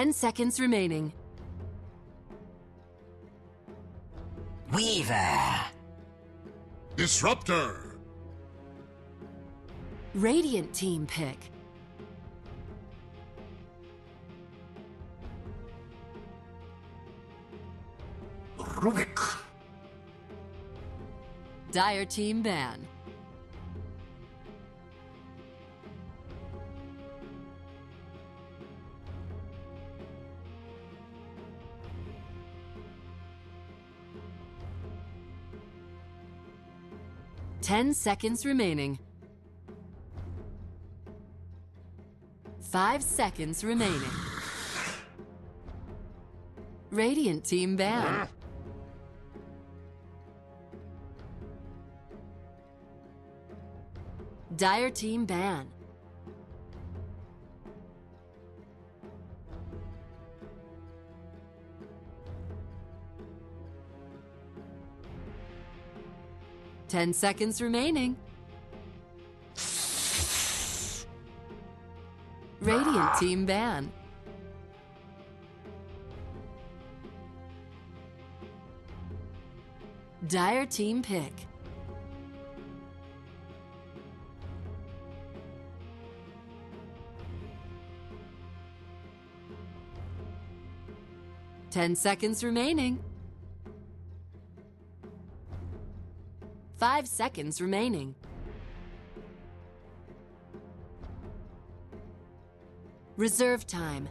10 seconds remaining. Weaver. Disruptor. Radiant team pick. Rubik. Dire team ban. Ten seconds remaining. 5 seconds remaining. Radiant team ban. Dire team ban. Ten seconds remaining. Radiant team ban. Dire team pick. Ten seconds remaining. 5 seconds remaining. Reserve time.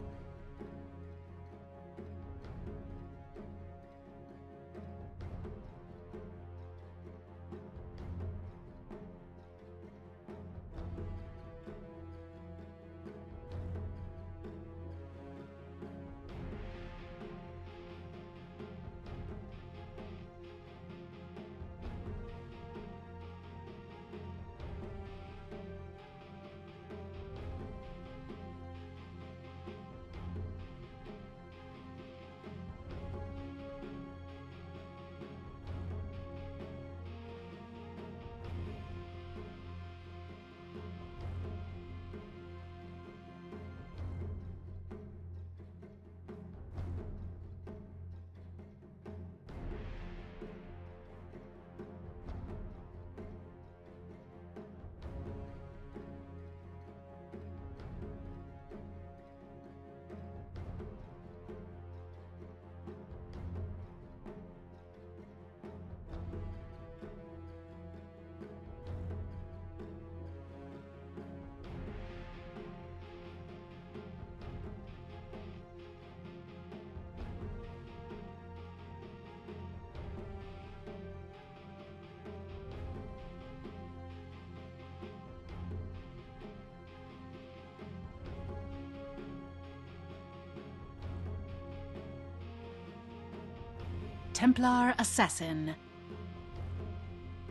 Templar Assassin.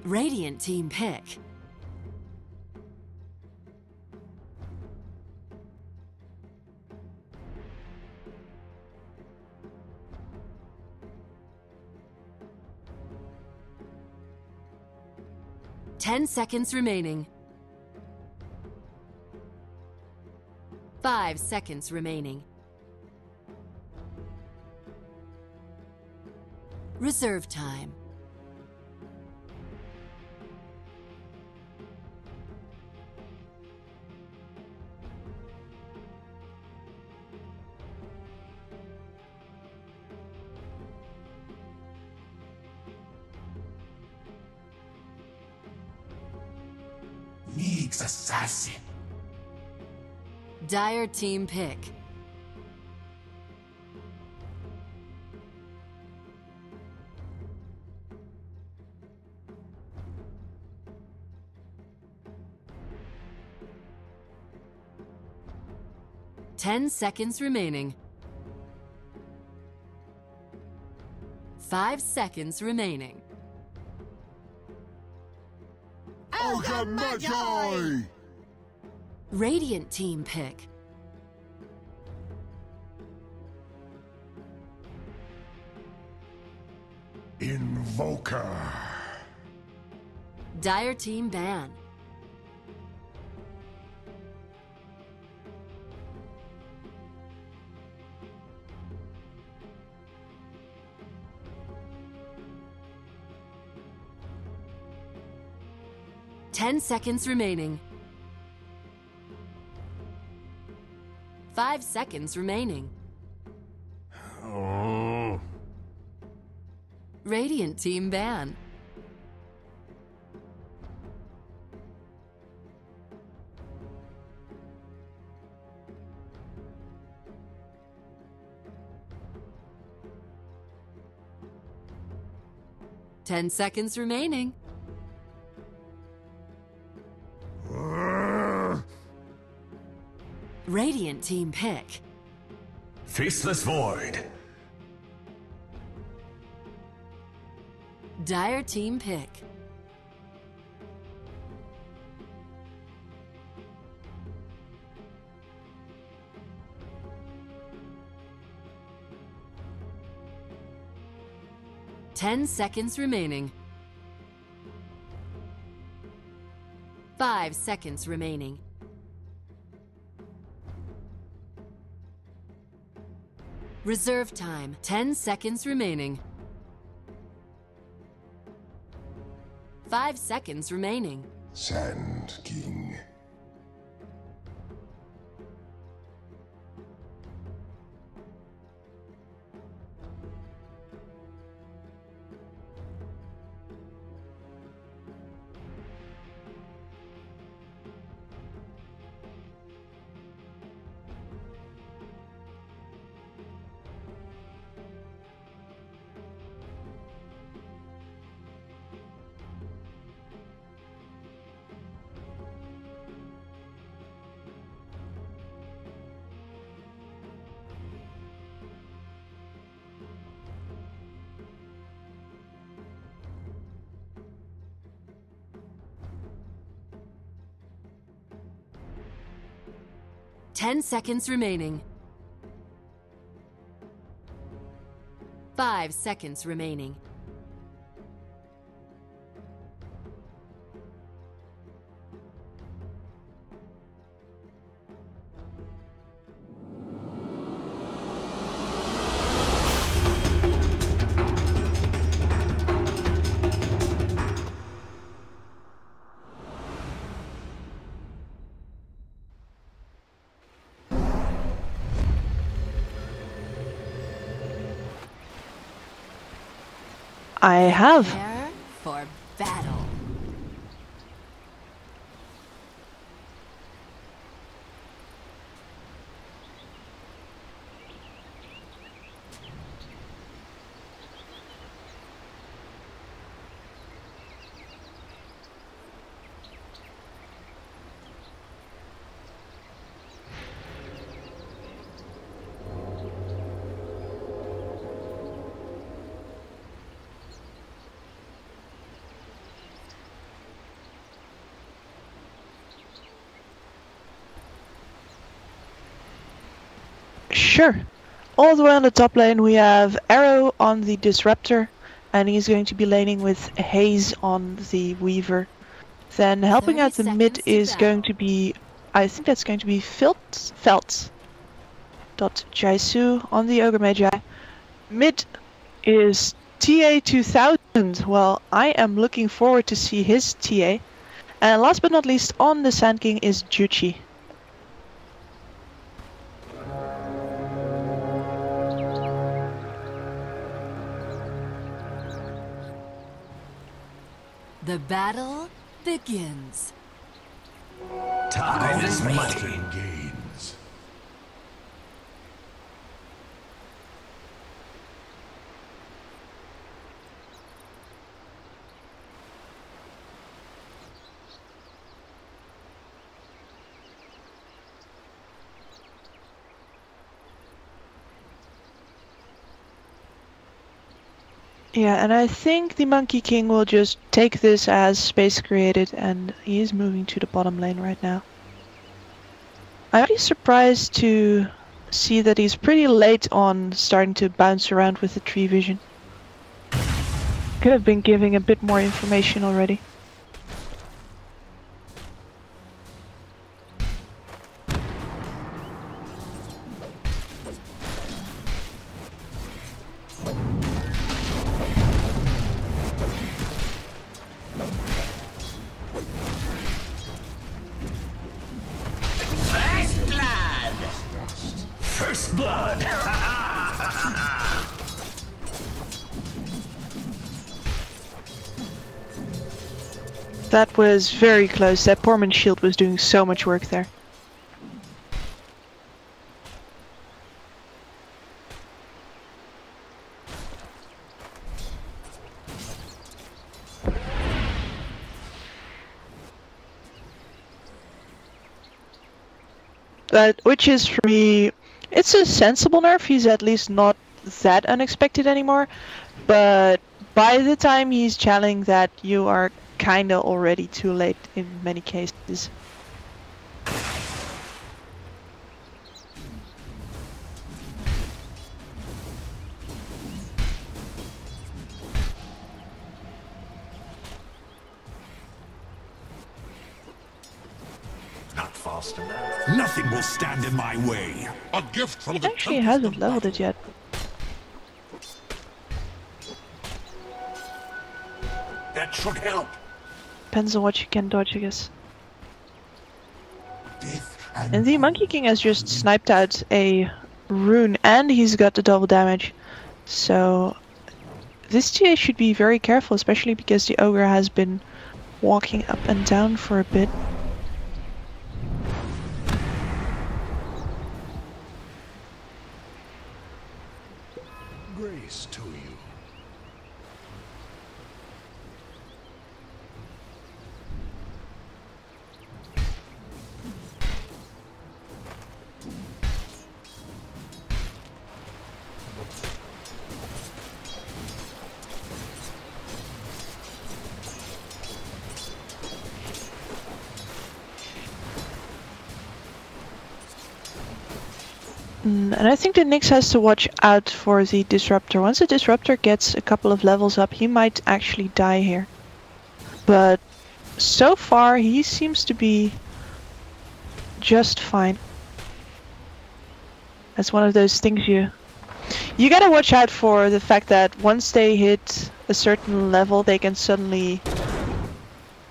Radiant team pick. Ten seconds remaining. 5 seconds remaining. Reserve time. Needs assassin. Dire team pick. Ten seconds remaining. 5 seconds remaining. Ogre Magi! Radiant team pick. Invoker. Dire team ban. 10 seconds remaining. 5 seconds remaining. Oh. Radiant team ban. Ten seconds remaining. Radiant team pick. Faceless Void. Dire team pick. Ten seconds remaining. 5 seconds remaining. Reserve time. 10 seconds remaining. 5 seconds remaining. Sand King. Ten seconds remaining. 5 seconds remaining. I have. Prepare for battle. Sure. All the way on the top lane we have Arrow on the Disruptor, and he's going to be laning with Haze on the Weaver. Then helping 30 out the mid seconds to is battle. going to be, I think that's going to be Felt. Jaisu on the Ogre Magi. Mid is TA2000. Well, I am looking forward to see his TA. And last but not least on the Sand King is Juchi. The battle begins. Time is money. Gains. Yeah, and I think the Monkey King will just take this as space created, and he is moving to the bottom lane right now. I'm pretty surprised to see that he's pretty late on starting to bounce around with the tree vision. Could have been giving a bit more information already. First blood! That was very close. That poor man's shield was doing so much work there. Which is for me, it's a sensible nerf. He's at least not that unexpected anymore. But by the time he's channeling that, you are kinda already too late in many cases. Not fast enough. Nothing will stand in my way. A gift from He actually hasn't leveled it yet. That should help. Depends on what you can dodge, I guess. And the Monkey King has just sniped out a rune and he's got the double damage. So this TA should be very careful, especially because the ogre has been walking up and down for a bit. Grace to you. And I think the Nyx has to watch out for the Disruptor. Once the Disruptor gets a couple of levels up, he might actually die here. But so far, he seems to be just fine. That's one of those things you gotta watch out for, the fact that once they hit a certain level, they can suddenly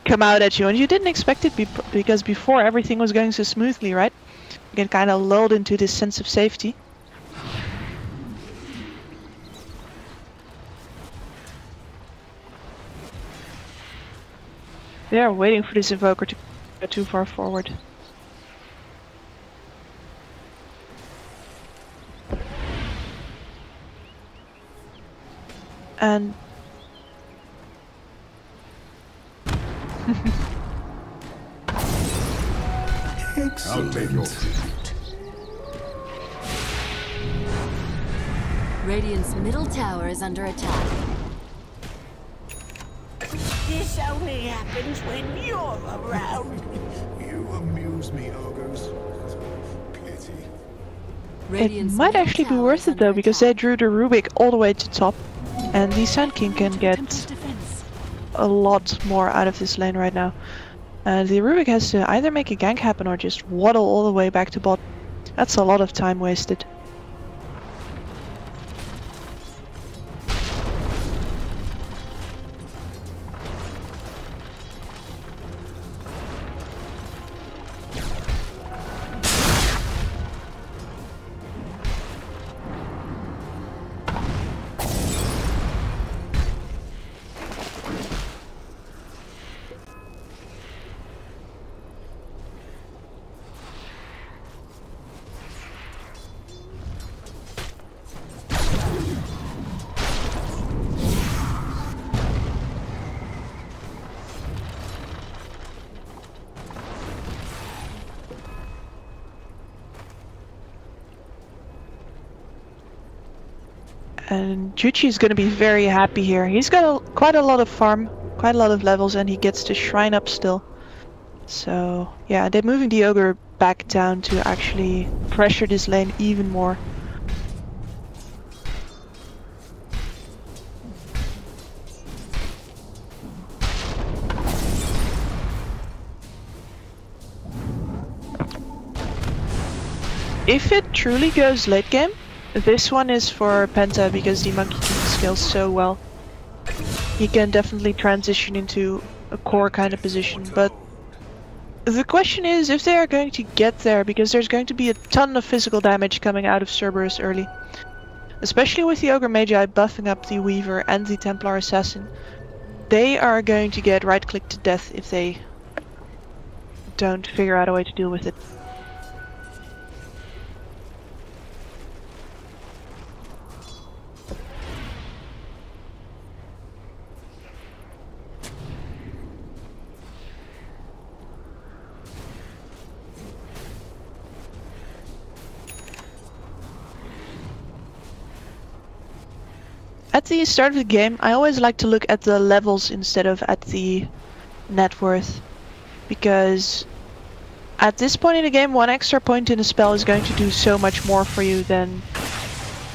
come out at you. And you didn't expect it because before everything was going so smoothly, right? You get kind of lulled into this sense of safety. They are waiting for this invoker to go too far forward. And I'll take your tribute. Radiant's middle tower is under attack. This only happens when you're around. You amuse me, ogres. Pity. it Radiant's might middle actually be tower worth is it though, under because they attack. drew the Rubik all the way to top. And the Sand King can get Defense. a lot more out of this lane right now. The Rubik has to either make a gank happen or just waddle all the way back to bot. That's a lot of time wasted. And Juchi is going to be very happy here. He's got quite a lot of farm, quite a lot of levels, and he gets to shrine up still. So yeah, they're moving the ogre back down to actually pressure this lane even more. If it truly goes late game, this one is for Penta because the Monkey King scales so well. He can definitely transition into a core kind of position, but The question is if they are going to get there, because there's going to be a ton of physical damage coming out of Cerberus early. Especially with the Ogre Magi buffing up the Weaver and the Templar Assassin. They are going to get right-clicked to death if they don't figure out a way to deal with it. At the start of the game, I always like to look at the levels instead of at the net worth. Because at this point in the game, 1 extra point in a spell is going to do so much more for you than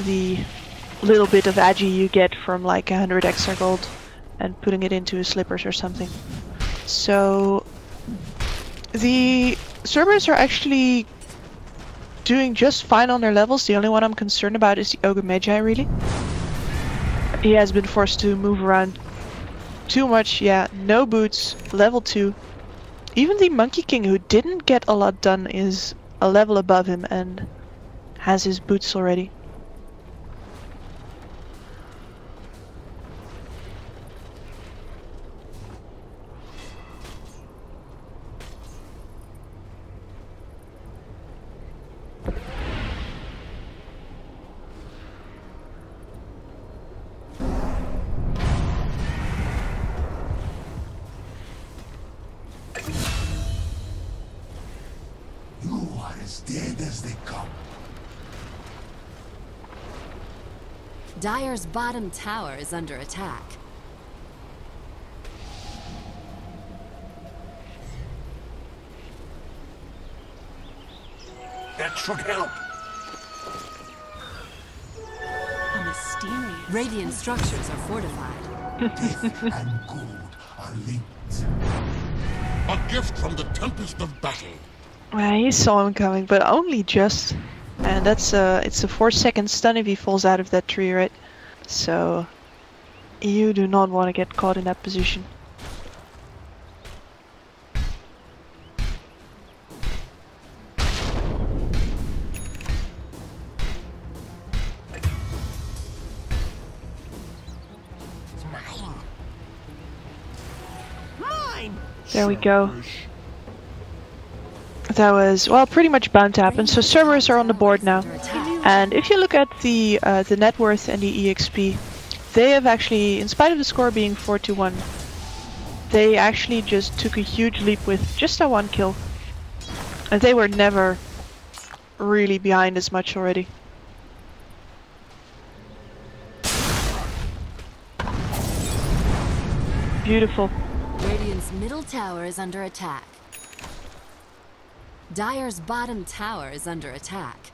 the little bit of agi you get from like 100 extra gold and putting it into a slippers or something. So the Cerberus are actually doing just fine on their levels. The only one I'm concerned about is the Ogre Magi, really. He has been forced to move around too much. Yeah, no boots, level 2. Even the Monkey King, who didn't get a lot done, is a level above him and has his boots already. Dead as they come. Dire's bottom tower is under attack. That should help. A mysterious. Radiant structures are fortified. Death and gold are linked. A gift from the tempest of battle. Yeah, he saw him coming, but only just. And that's it's a 4-second stun if he falls out of that tree, right? So you do not want to get caught in that position. Mine! There we go. That was, well, pretty much bound to happen. So Cerberus are on the board now. And if you look at the net worth and the EXP, they have actually, in spite of the score being 4-1, they actually just took a huge leap with just that 1 kill. And they were never really behind as much already. Beautiful. Radiant's middle tower is under attack. Dire's bottom tower is under attack.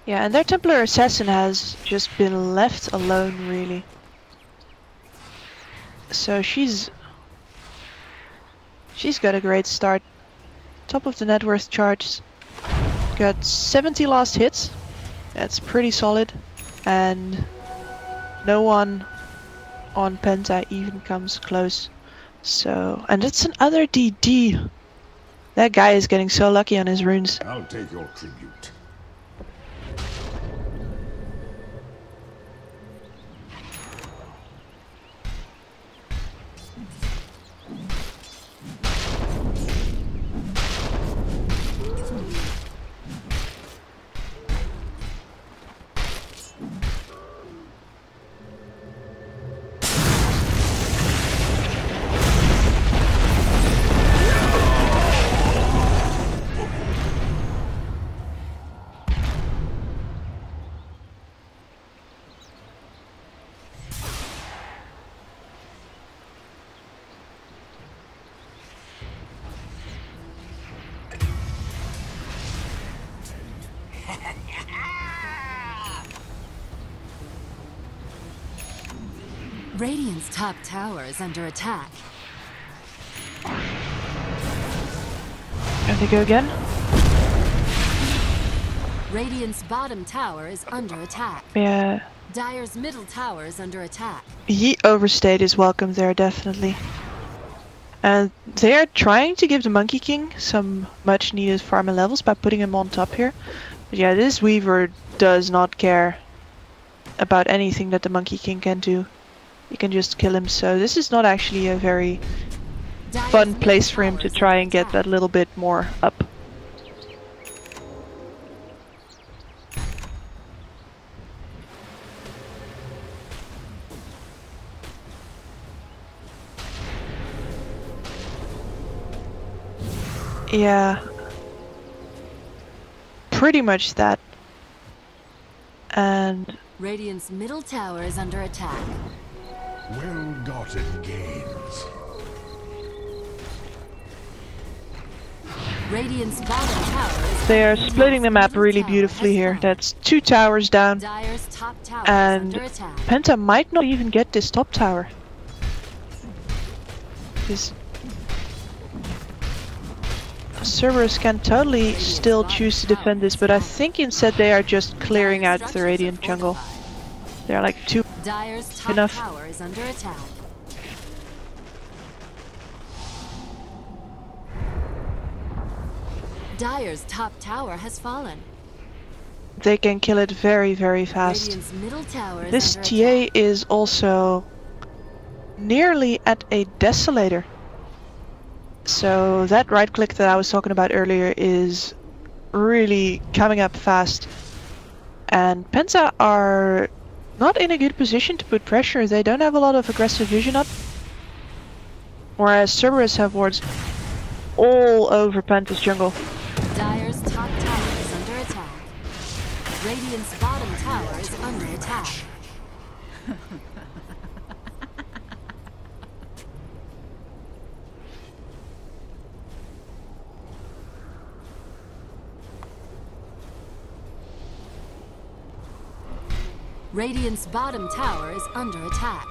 Yeah, and their Templar Assassin has just been left alone, really. So she's got a great start. Top of the net worth charts. Got 70 last hits. That's pretty solid. And no one on Penta even comes close. So, and it's another DD. That guy is getting so lucky on his runes. I'll take your tribute. Radiant's top tower is under attack. There they go again. Radiant's bottom tower is under attack. Yeah. Dire's middle tower is under attack. He overstayed his welcome there, definitely. And they are trying to give the Monkey King some much needed farming levels by putting him on top here. But yeah, this Weaver does not care about anything that the Monkey King can do. You can just kill him, so this is not actually a very fun place for him to try and get that little bit more up. Yeah, pretty much that. And Radiant's middle tower is under attack. Well-gotten gains. Radiant's bottom tower is they are splitting the map really beautifully here. That's 2 towers down, Dire's top tower and is under attack. Penta might not even get this top tower. This Cerberus can totally still choose to defend this, but I think instead they are just clearing out the Radiant jungle. They're like too Dire's top enough. tower is under attack. Dire's top tower has fallen. They can kill it very, very fast. Radiant's middle tower is This under TA attack. is also nearly at a Desolator. So that right click that I was talking about earlier is really coming up fast. And Penta are not in a good position to put pressure. They don't have a lot of aggressive vision up. Whereas Cerberus have wards all over Penta's jungle. Dire's top tower is under attack. Radiant's bottom tower is under attack. Radiant's bottom tower is under attack.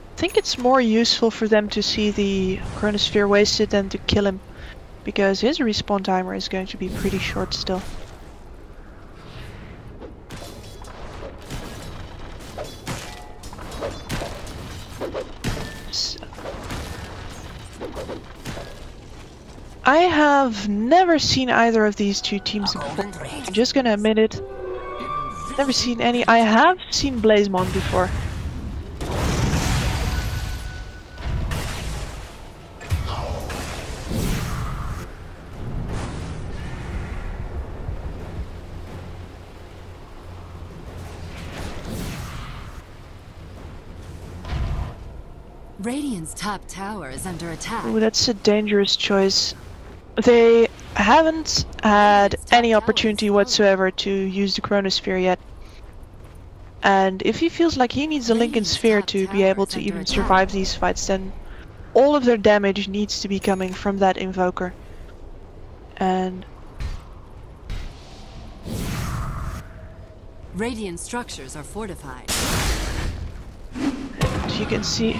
I think it's more useful for them to see the Chronosphere wasted than to kill him, because his respawn timer is going to be pretty short still. I have never seen either of these two teams before. I'm just gonna admit it. Never seen any. I have seen Blazemon before. Radiant's top tower is under attack. Ooh, that's a dangerous choice. They haven't had any opportunity whatsoever to use the Chronosphere yet. And if he feels like he needs a Lincoln Sphere to be able to even survive these fights, then all of their damage needs to be coming from that Invoker. And Radiant structures are fortified. as you can see,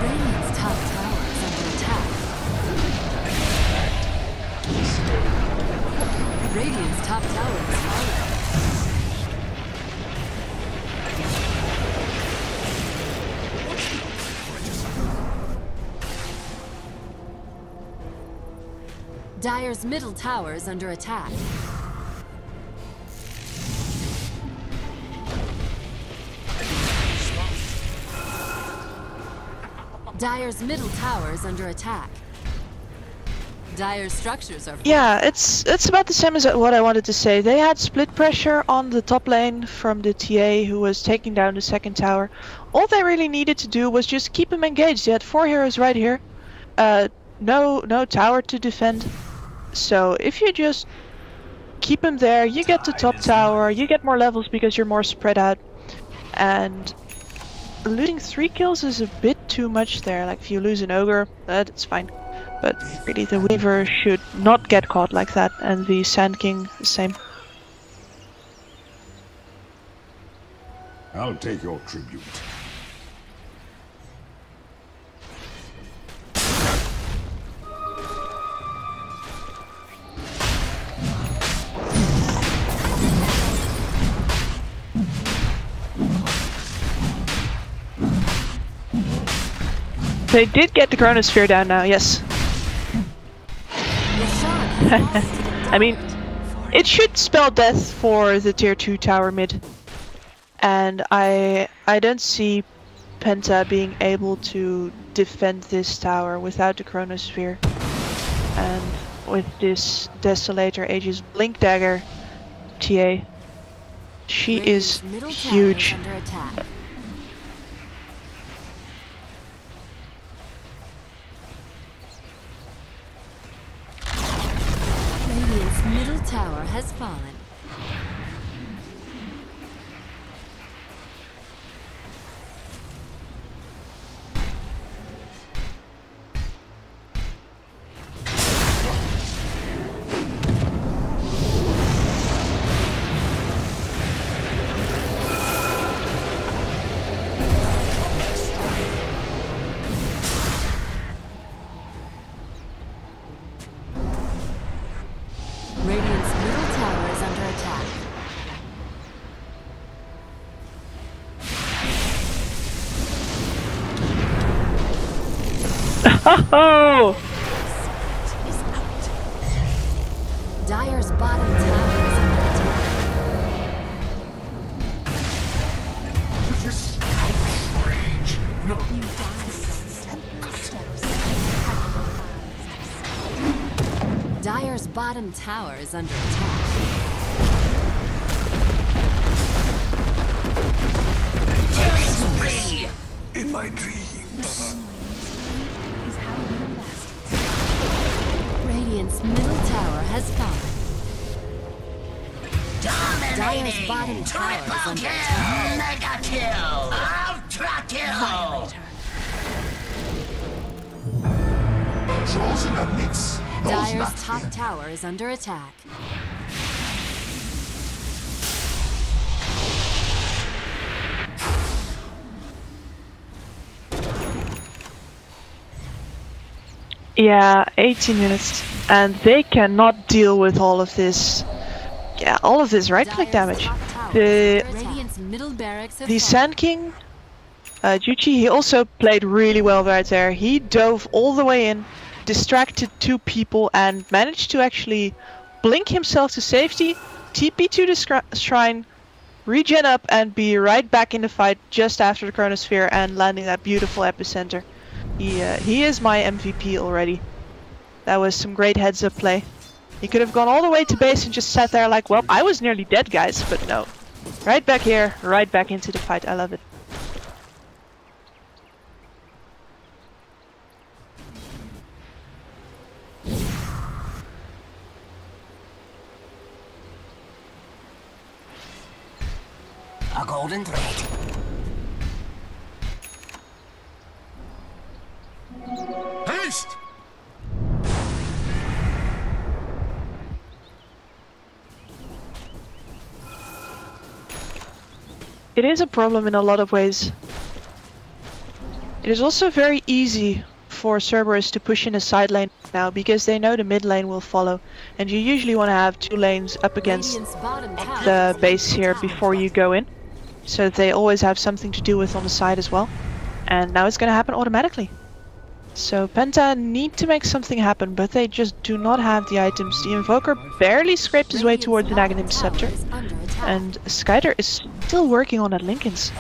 Radiant's top tower is under attack. Radiant's top tower is falling. Dire's middle tower is under attack. Dire's middle tower is under attack. Dire's structures are yeah, it's about the same as what I wanted to say. They had split pressure on the top lane from the TA who was taking down the second tower. All they really needed to do was just keep him engaged. They had 4 heroes right here. No tower to defend. So if you just keep him there, you get the top tower, you get more levels because you're more spread out. And losing 3 kills is a bit too much there. Like if you lose an ogre, that's fine. But really the Weaver should not get caught like that, and the Sand King the same. I'll take your tribute. They did get the Chronosphere down now, yes. I mean, it should spell death for the tier 2 tower mid. And I don't see Penta being able to defend this tower without the Chronosphere. And with this Desolator Aegis Blink Dagger TA, she is huge. Radiant's middle tower has fallen. Radiant's middle tower is under attack. Oh! Dire's bottom tower is under attack. This outrage! No. Dire's bottom tower is under attack. In my dreams. Radiant's middle tower has fallen. Dire's bottom tower is under attack. Mega kill! Ultra kill! Draws in a mix. Dire's top tower is under attack. Yeah, 18 minutes. And they cannot deal with all of this. Yeah, all of this right-click damage. Radiant's middle barracks have The fallen. Sand King, Juchi, he also played really well right there. He dove all the way in, distracted 2 people, and managed to actually blink himself to safety, TP to the shrine, regen up, and be right back in the fight just after the Chronosphere and landing that beautiful epicenter. He is my MVP already. That was some great heads-up play. He could have gone all the way to base and just sat there like, well, I was nearly dead, guys, but no. Right back here, right back into the fight. I love it. A golden thread. Haste! It is a problem in a lot of ways. It is also very easy for Cerberus to push in a side lane now because they know the mid lane will follow, and you usually want to have 2 lanes up against Radiant's bottom tower the is base under here attack. before you go in, so that they always have something to do with on the side as well. And now it's going to happen automatically. So Penta need to make something happen, but they just do not have the items. The Invoker barely scraped his way Radiant's towards the bottom Aghanim tower Scepter, is under attack. and Skyder is still working on that Linken's.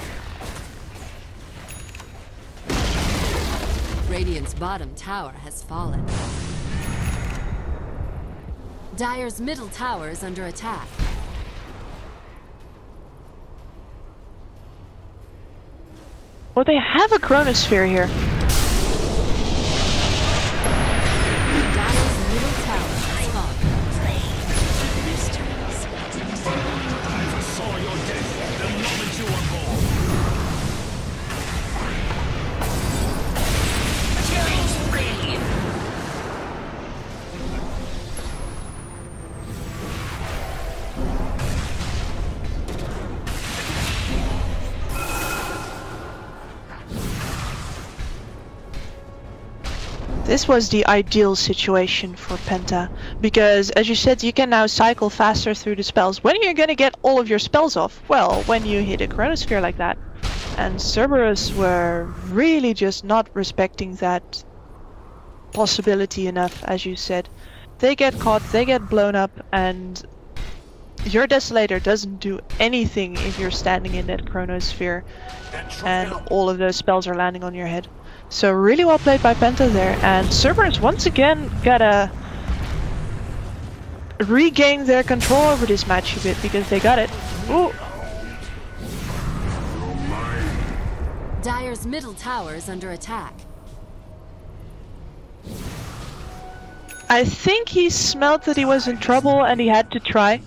Radiant's bottom tower has fallen. Dire's middle tower is under attack. Well, they have a Chronosphere here. Dire's middle tower has fallen. I saw your death the moment you were born. Killing spree! This was the ideal situation for Penta, because as you said, you can now cycle faster through the spells. When are you gonna get all of your spells off? Well, when you hit a chronosphere like that. And Cerberus were really just not respecting that possibility enough, as you said. They get caught, they get blown up, and your Desolator doesn't do anything if you're standing in that chronosphere and all of those spells are landing on your head. So really well played by Penta there, and Cerberus once again gotta regain their control over this match a bit because they got it. Ooh. Dire's middle tower is under attack. I think he smelled that he was in trouble and he had to try.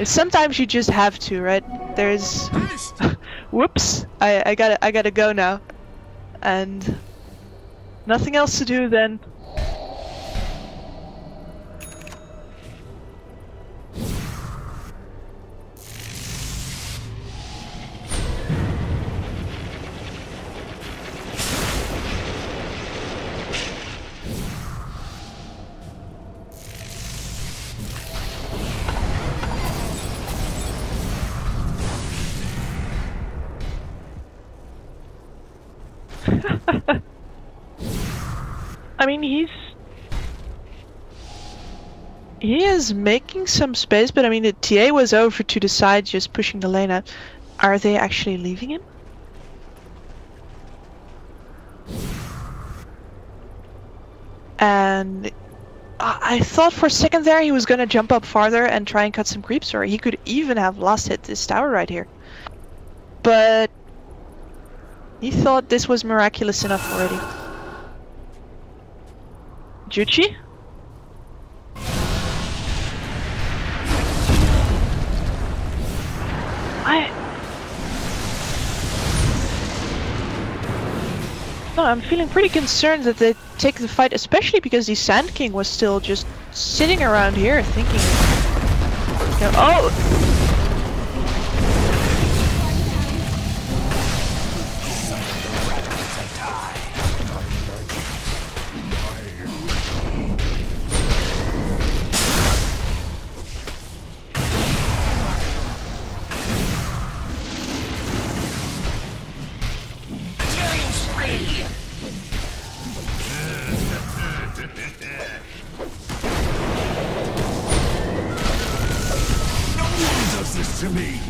Sometimes you just have to, right? There's... Whoops! I gotta go now. And... nothing else to do then. I mean, he is making some space, but I mean the TA was over to the side just pushing the lane out. Are they actually leaving him? And I thought for a second there he was gonna jump up farther and try and cut some creeps, or he could even have last hit this tower right here. But he thought this was miraculous enough already. Juchi? No, I'm feeling pretty concerned that they take the fight, especially because the Sand King was still just sitting around here thinking... You know, oh! To me.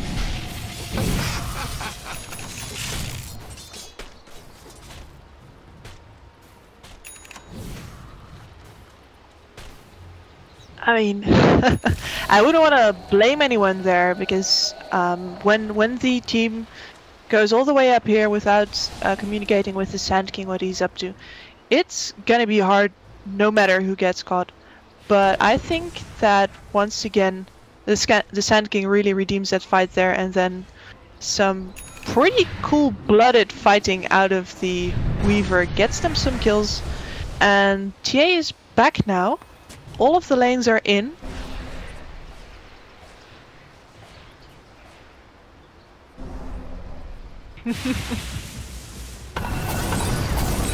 I mean, I wouldn't want to blame anyone there because when the team goes all the way up here without communicating with the Sand King what he's up to, it's gonna be hard no matter who gets caught. But I think that once again the Sand King really redeems that fight there, and then some pretty cool-blooded fighting out of the Weaver gets them some kills, and TA is back now. All of the lanes are in.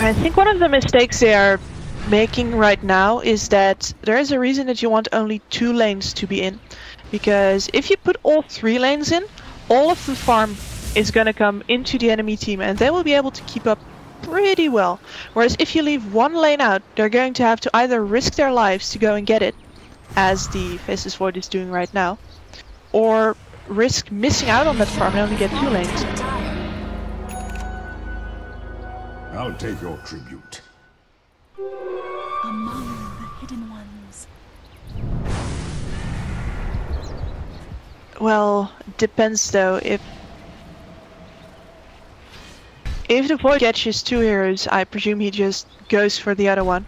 I think one of the mistakes they are making right now is that there is a reason that you want only 2 lanes to be in. Because if you put all 3 lanes in, all of the farm is gonna come into the enemy team and they will be able to keep up pretty well. Whereas if you leave 1 lane out, they're going to have to either risk their lives to go and get it, as the Faceless Void is doing right now, or risk missing out on that farm and only get 2 lanes. I'll take your tribute. Among the hidden ones. Well, depends though. If the Void catches 2 heroes, I presume he just goes for the other one.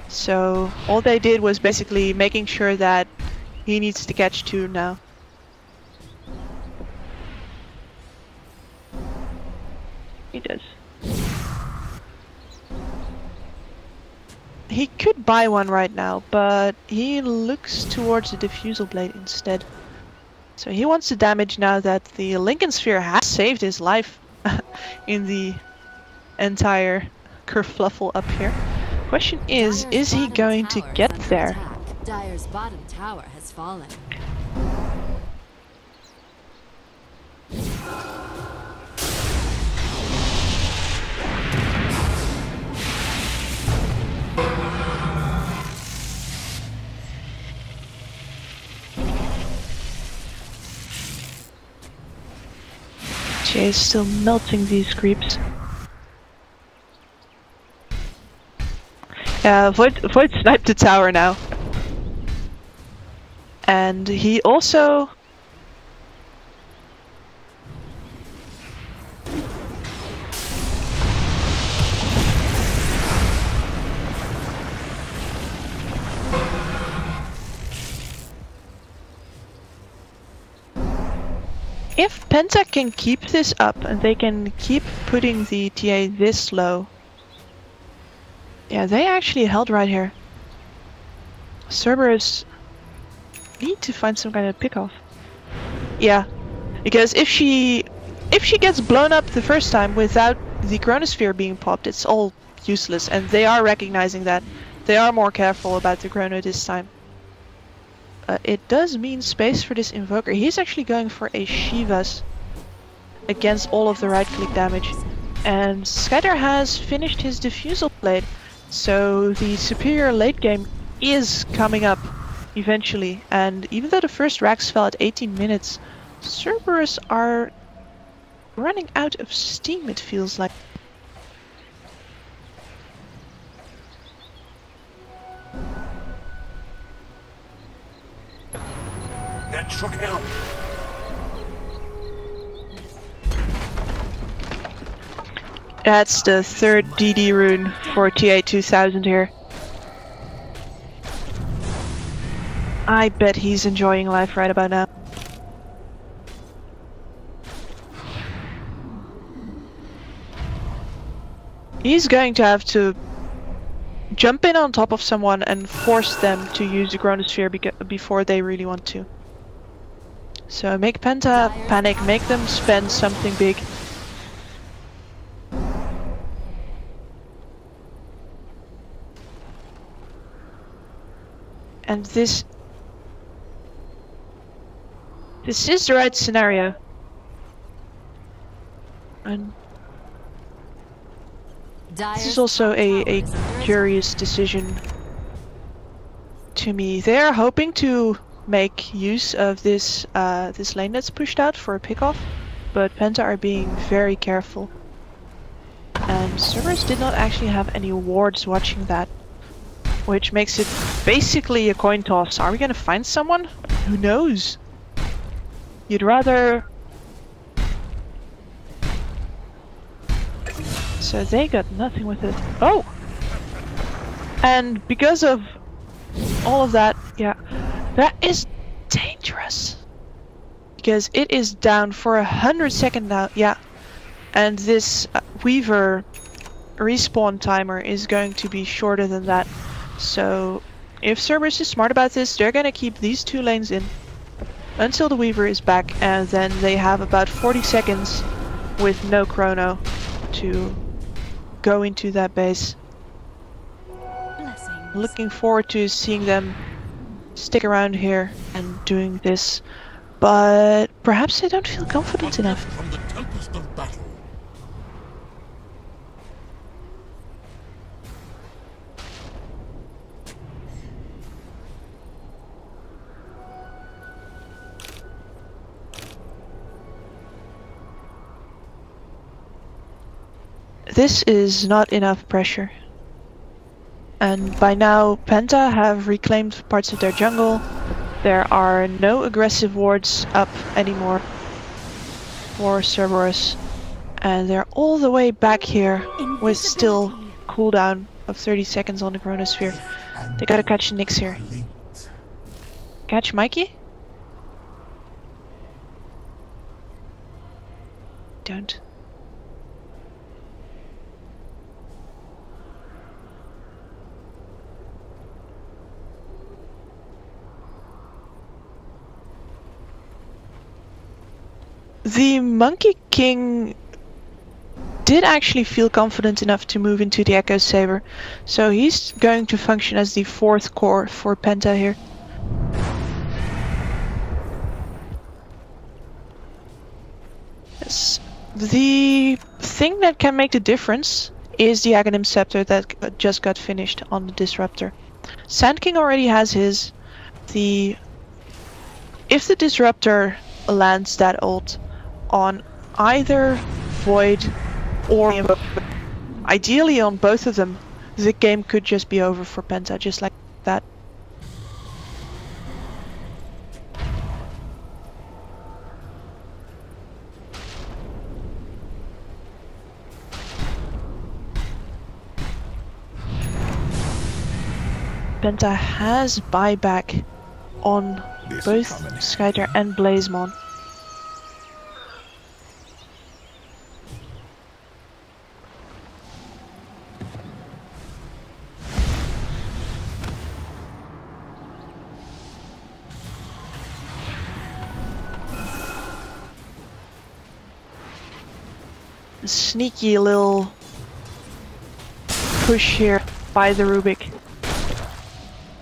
So all they did was basically making sure that he needs to catch 2 now. He does. He could buy one right now, but he looks towards the Diffusal Blade instead. So he wants to damage now that the Lincoln Sphere has saved his life in the entire kerfluffle up here. Question is Dire's he bottom going to tower is get under there? attack. Dire's bottom tower has fallen. Jay is still melting these creeps. Yeah, Void sniped the tower now. And he also... If Penta can keep this up and they can keep putting the TA this low. Yeah, they actually held right here. Cerberus need to find some kind of pick-off. Yeah, because if she gets blown up the first time without the chronosphere being popped, it's all useless, and they are recognizing that. They are more careful about the chrono this time. It does mean space for this invoker. He's actually going for a Shiva's against all of the right-click damage. And Skyder has finished his diffusal blade, so the superior late game is coming up eventually. And even though the first racks fell at 18 minutes, Cerberus are running out of steam, it feels like. That should help. That's the third DD rune for TA 2000 here. I bet he's enjoying life right about now. He's going to have to jump in on top of someone and force them to use the chronosphere before they really want to. So make Penta panic, make them spend something big. And this is the right scenario. And this is also a curious decision to me. They are hoping to make use of this this lane that's pushed out for a pickoff, but Penta are being very careful. And Cerberus did not actually have any wards watching that, which makes it basically a coin toss. Are we gonna find someone? Who knows? You'd rather... So they got nothing with it. Oh! And because of all of that, yeah, that is dangerous. Because it is down for 100 seconds now, yeah. And this Weaver respawn timer is going to be shorter than that. So if Cerberus is smart about this, they're gonna keep these two lanes in until the Weaver is back, and then they have about 40 seconds with no chrono to go into that base. Blessings. Looking forward to seeing them stick around here and doing this, but perhaps they don't feel confident enough. From the tempest of battle. This is not enough pressure. And by now, Penta have reclaimed parts of their jungle. There are no aggressive wards up anymore for Cerberus. And they're all the way back here with still cooldown of 30 seconds on the chronosphere. They gotta catch Nyx here. Catch Mikey? Don't. The Monkey King did actually feel confident enough to move into the Echo Saber. So he's going to function as the 4th core for Penta here. Yes. The thing that can make the difference is the Aghanim Scepter that just got finished on the Disruptor. Sand King already has his. If the Disruptor lands that ult on either Void or ideally on both of them, the game could just be over for Penta, just like that. Penta has buyback on both Skyter and Blazemon. Sneaky little push here by the Rubik.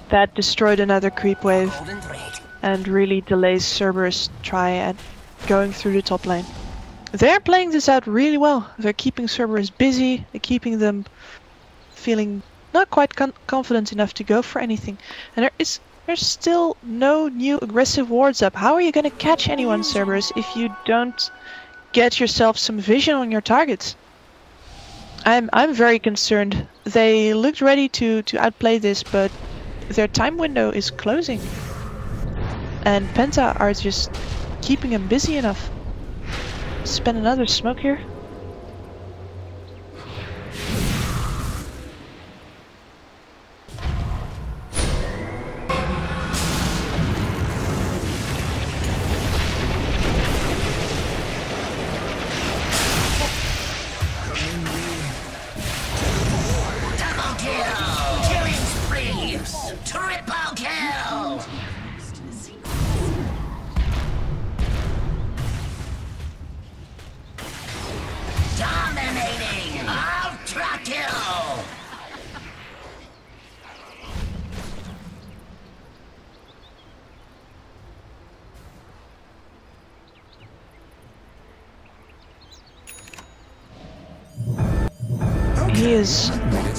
That destroyed another creep wave and really delays Cerberus' try at going through the top lane. They're playing this out really well. They're keeping Cerberus busy, they're keeping them feeling not quite confident enough to go for anything. And there's still no new aggressive wards up. How are you gonna catch anyone, Cerberus, if you don't get yourself some vision on your targets? I'm very concerned. They looked ready to outplay this, but their time window is closing. And Penta are just keeping him busy enough. Spend another smoke here. He is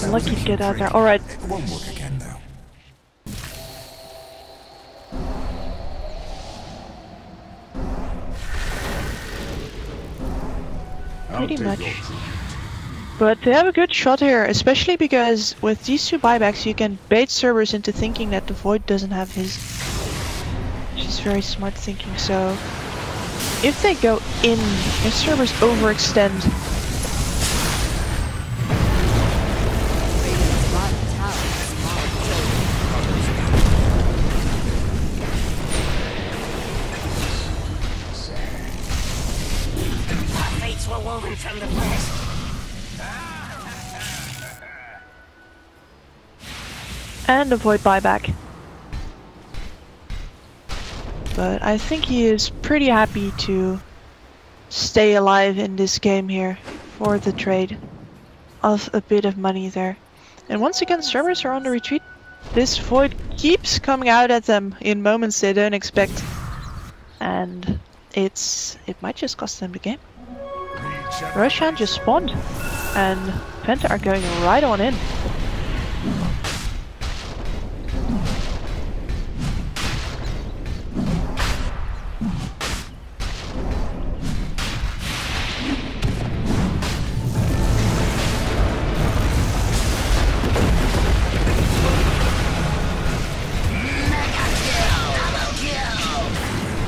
lucky to get out there. Alright. It won't work again, though. Pretty much. But they have a good shot here, especially because with these 2 buybacks you can bait Cerberus into thinking that the Void doesn't have his. Which is very smart thinking, so if they go in, if Cerberus overextend, from the west. and avoid buyback. But I think he is pretty happy to stay alive in this game here for the trade of a bit of money there. And once again, Cerberus are on the retreat. This Void keeps coming out at them in moments they don't expect. And it might just cost them the game. Roshan just spawned, and Penta are going right on in.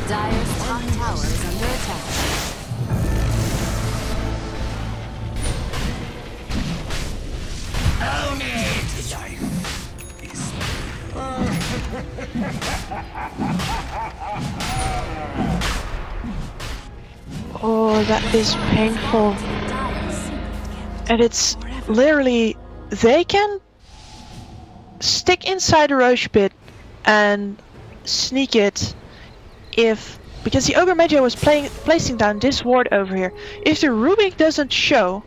Dire's top tower is under attack. Own it! Oh, that is painful. And it's literally, they can stick inside a Roche pit and sneak it because the Ogre Magi was placing down this ward over here. If the Rubik doesn't show,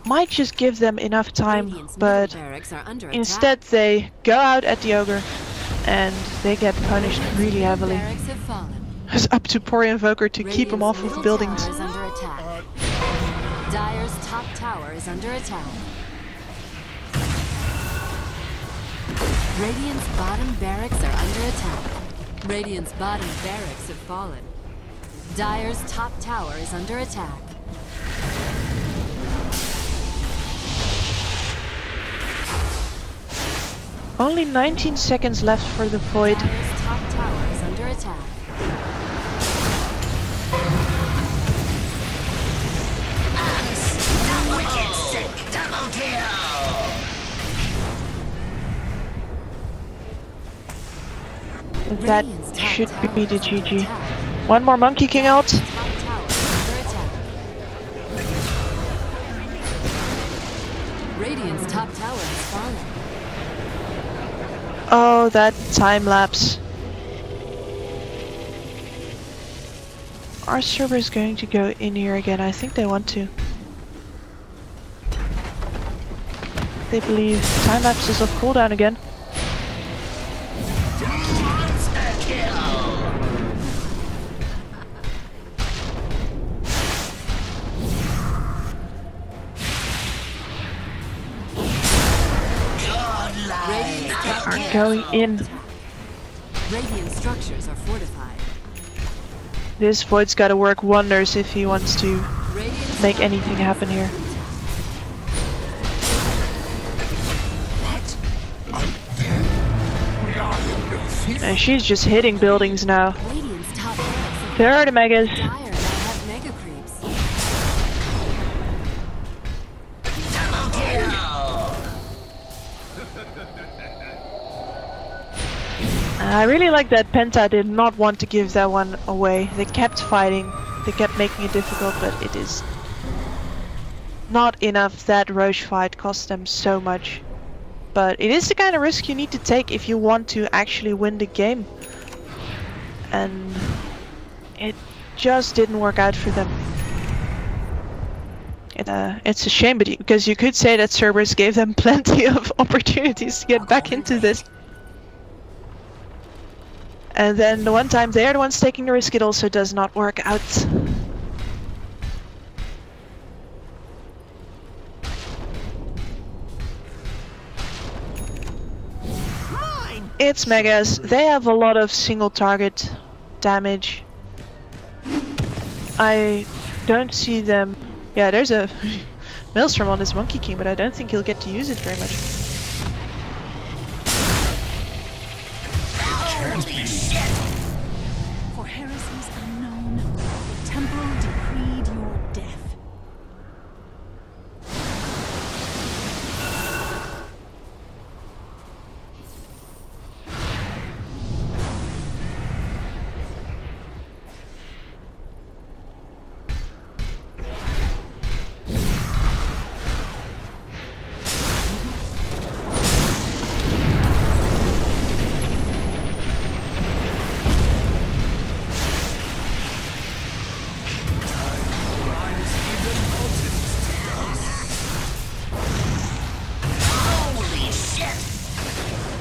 might just give them enough time, Radiant's but middle barracks are under instead they go out at the ogre and they get punished really heavily. Barracks have fallen. It's up to poor Invoker to keep them off of the buildings. Tower is under attack. Dire's top tower is under attack. Radiant's bottom barracks are under attack. Radiant's bottom barracks have fallen. Dire's top tower is under attack. Only 19 seconds left for the Void. Dire's top tower is under attack. That should be the GG. One more Monkey King out. Top tower is under attack. Radiant's top tower has fallen. Oh, that time lapse. Are Cerberus going to go in here again? I think they want to. They believe time lapse is off cooldown again. Are going in. Radiant structures are fortified. This Void's gotta work wonders if he wants to Radiant make anything happen here. And she's just hitting buildings now. Radiant's top barracks have There are the megas. Dire now have mega creeps. I really like that Penta did not want to give that one away. They kept fighting, they kept making it difficult, but it is not enough. That Roche fight cost them so much. But it is the kind of risk you need to take if you want to actually win the game. And it just didn't work out for them. It's a shame, because you could say that Cerberus gave them plenty of opportunities to get back into this. And then the one time they're the ones taking the risk, it also does not work out. It's megas. They have a lot of single target damage. I don't see them. Yeah, there's a Maelstrom on this Monkey King, but I don't think he'll get to use it very much. For heresies unknown, the temple decreed your death.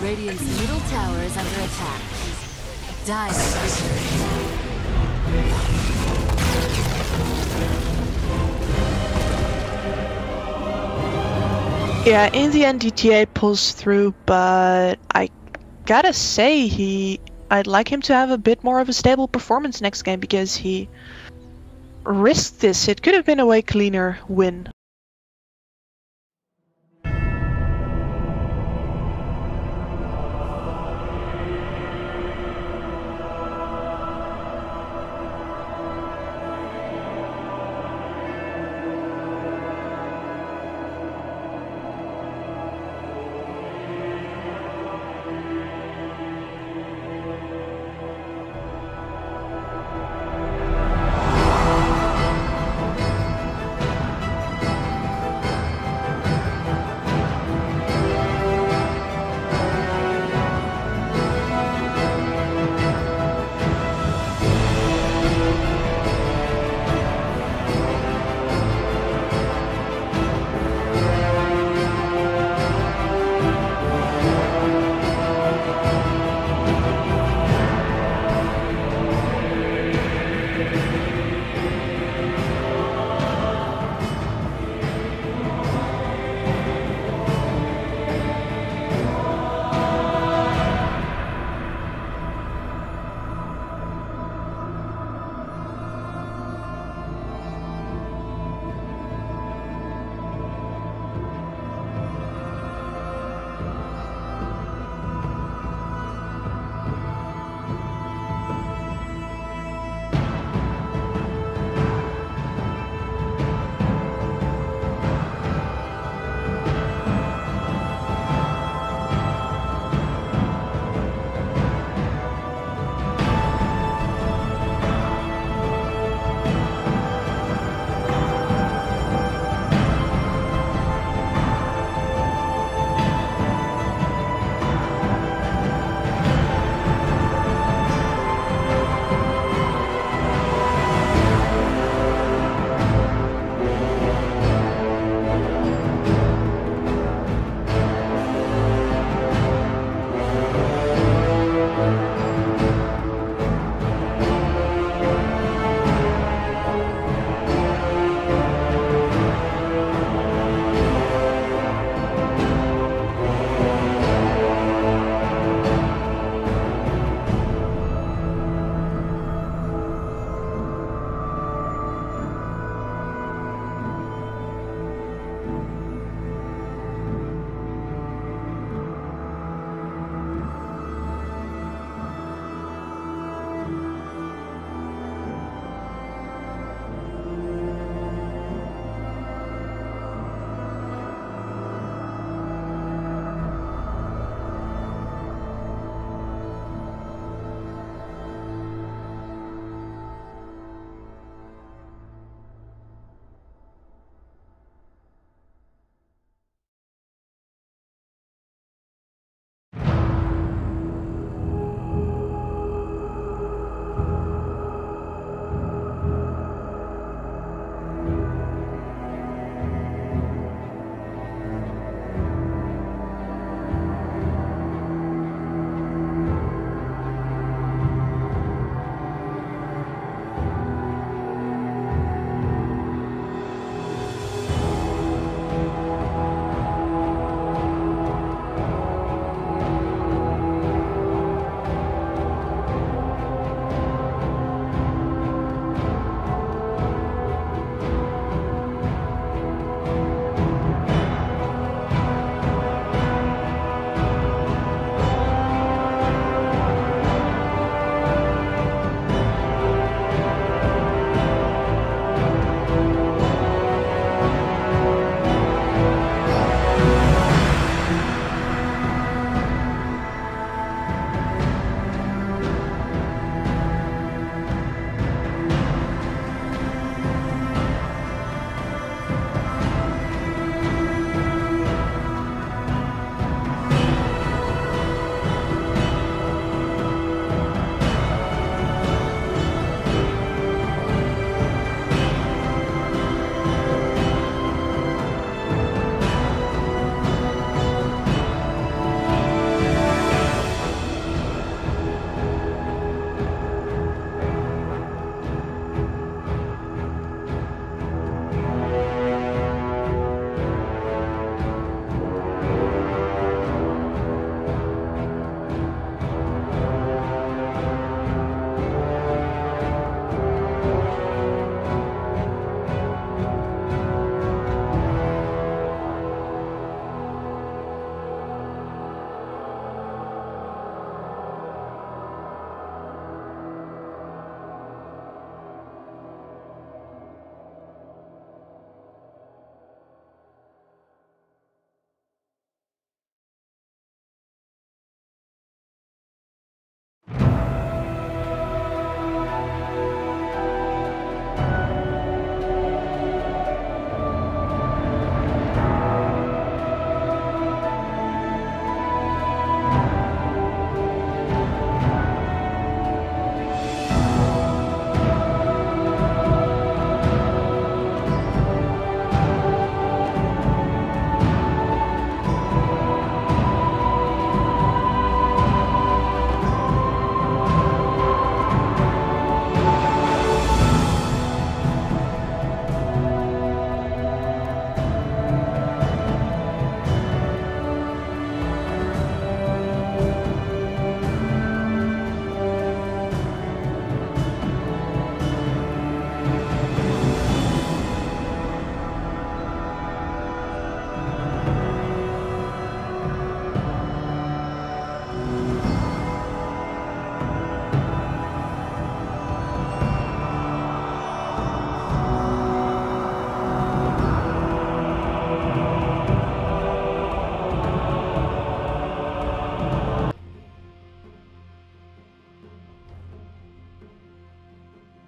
Radiant's middle tower is under attack. Dire victory. Yeah, in the end DTA pulls through, but I gotta say I'd like him to have a bit more of a stable performance next game, because he risked this. It could have been a way cleaner win.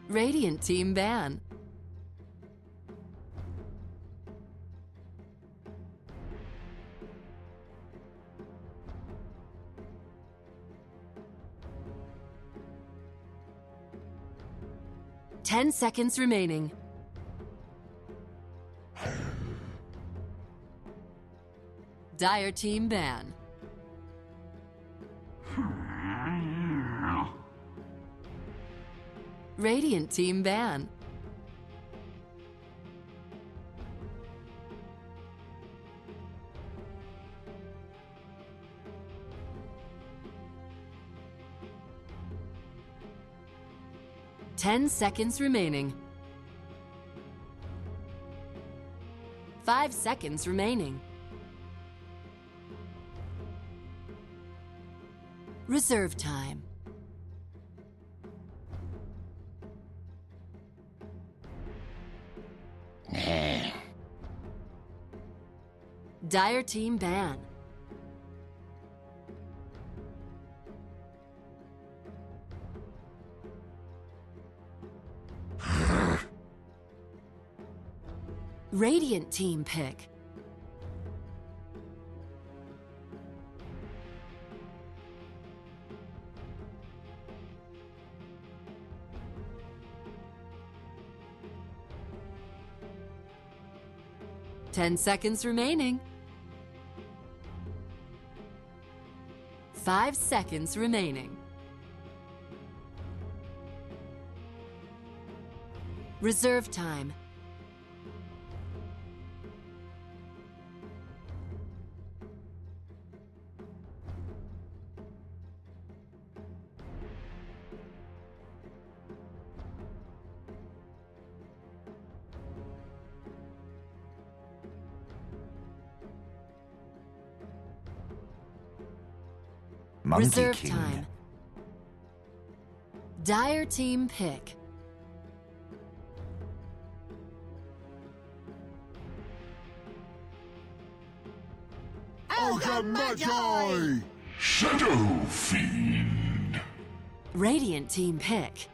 Radiant team ban. Ten seconds remaining. Dire team ban. Radiant team ban. Ten seconds remaining. 5 seconds remaining. Reserve time. Dire team ban. Radiant team pick. Ten seconds remaining. 5 seconds remaining. Reserve time. Monkey Reserve King. time. Dire team pick. Ogre Magi! Shadow Fiend. Radiant team pick.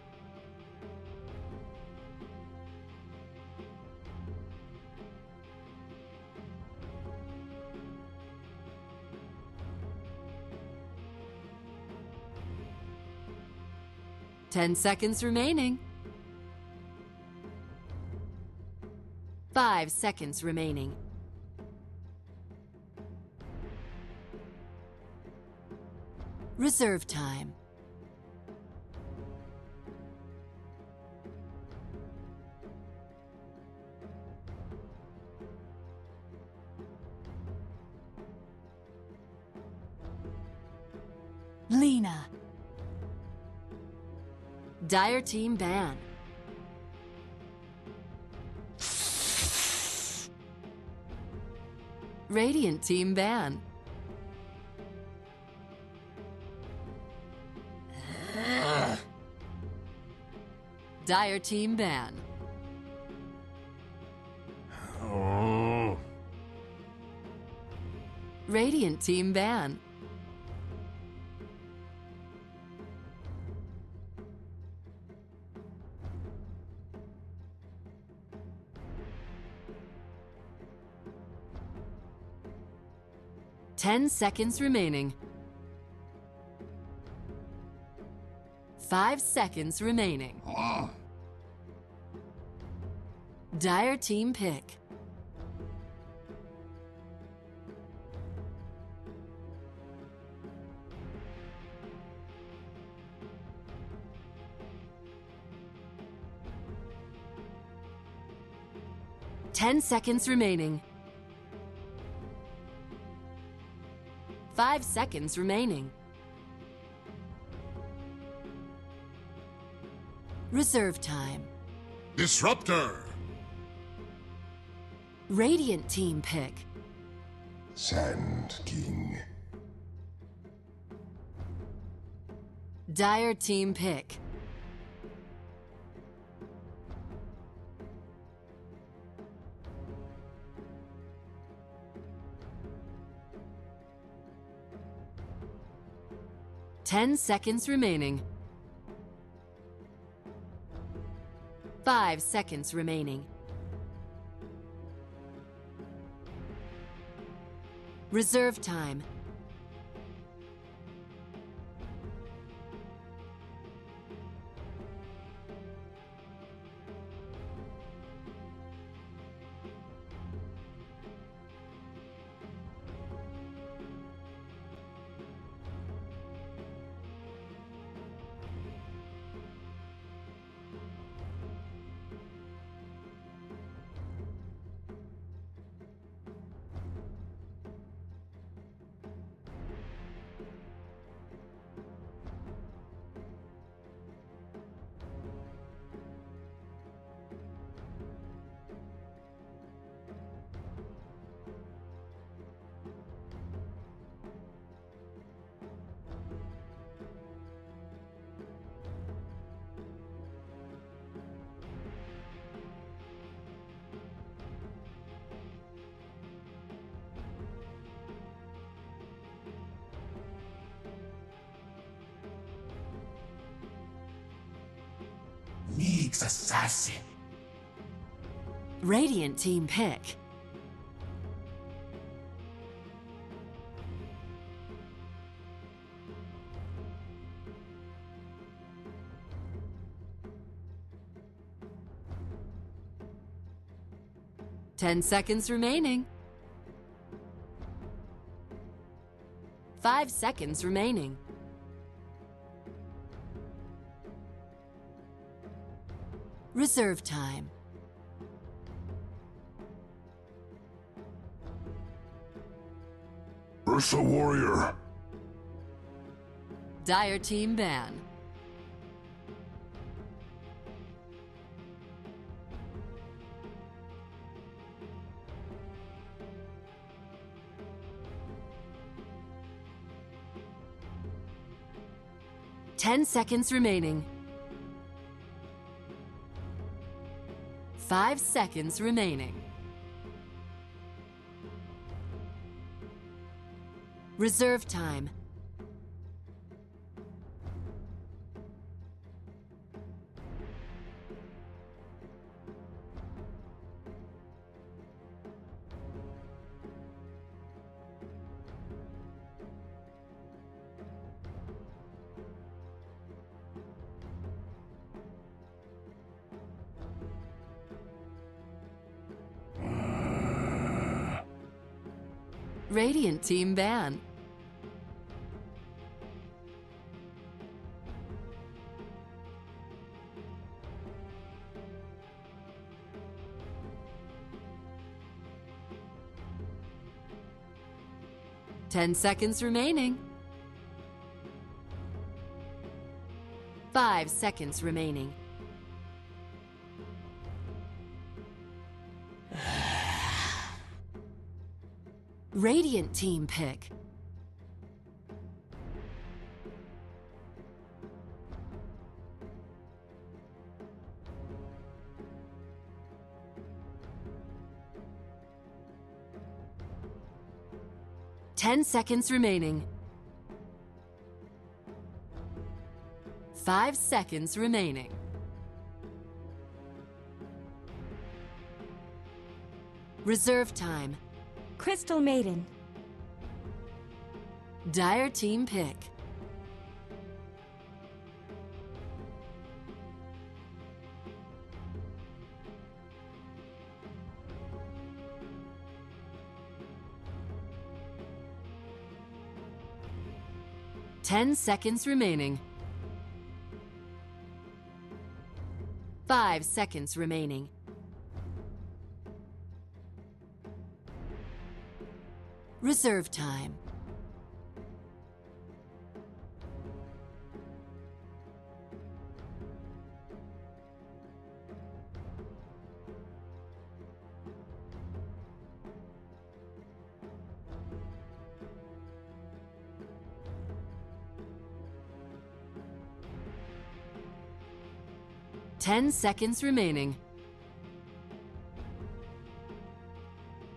Ten seconds remaining. 5 seconds remaining. Reserve time. Lena. Dire team ban. Radiant team ban. Dire team ban. Oh. Radiant team ban. Ten seconds remaining. 5 seconds remaining. Dire team pick. Ten seconds remaining. 5 seconds remaining. Reserve time. Disruptor. Radiant team pick. Sand King. Dire team pick. Ten seconds remaining. 5 seconds remaining. Reserve time. League's assassin. Radiant team pick. Ten seconds remaining. 5 seconds remaining. Reserve time. Ursa Warrior. Dire team ban. Ten seconds remaining. 5 seconds remaining. Reserve time. Radiant team ban. Ten seconds remaining. 5 seconds remaining. Radiant team pick. Ten seconds remaining. 5 seconds remaining. Reserve time. Crystal Maiden. Dire team pick. Ten seconds remaining. 5 seconds remaining. Reserve time. Ten seconds remaining.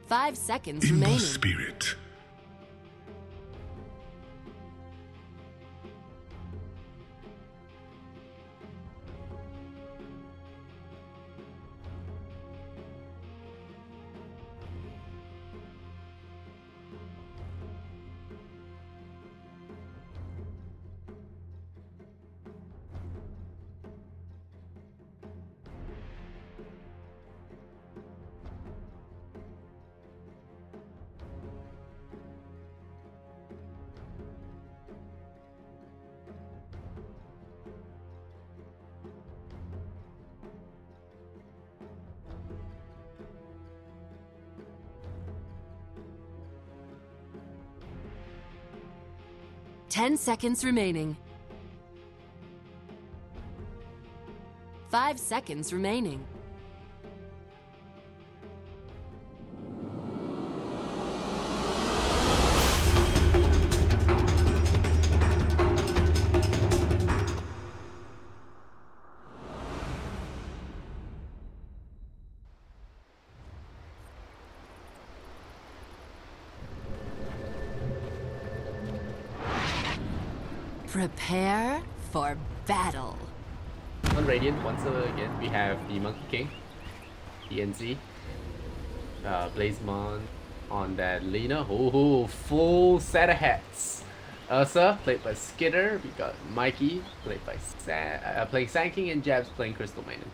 5 seconds In the remaining. spirit. 10 seconds remaining. 5 seconds remaining. Prepare for battle. On Radiant, once again, we have the Monkey King, DNZ, Blazemon on that Lina. Oh, full set of hats. Ursa, played by Skitter. We got Mikey, played by playing Sand King, and Jabs playing Crystal Maiden.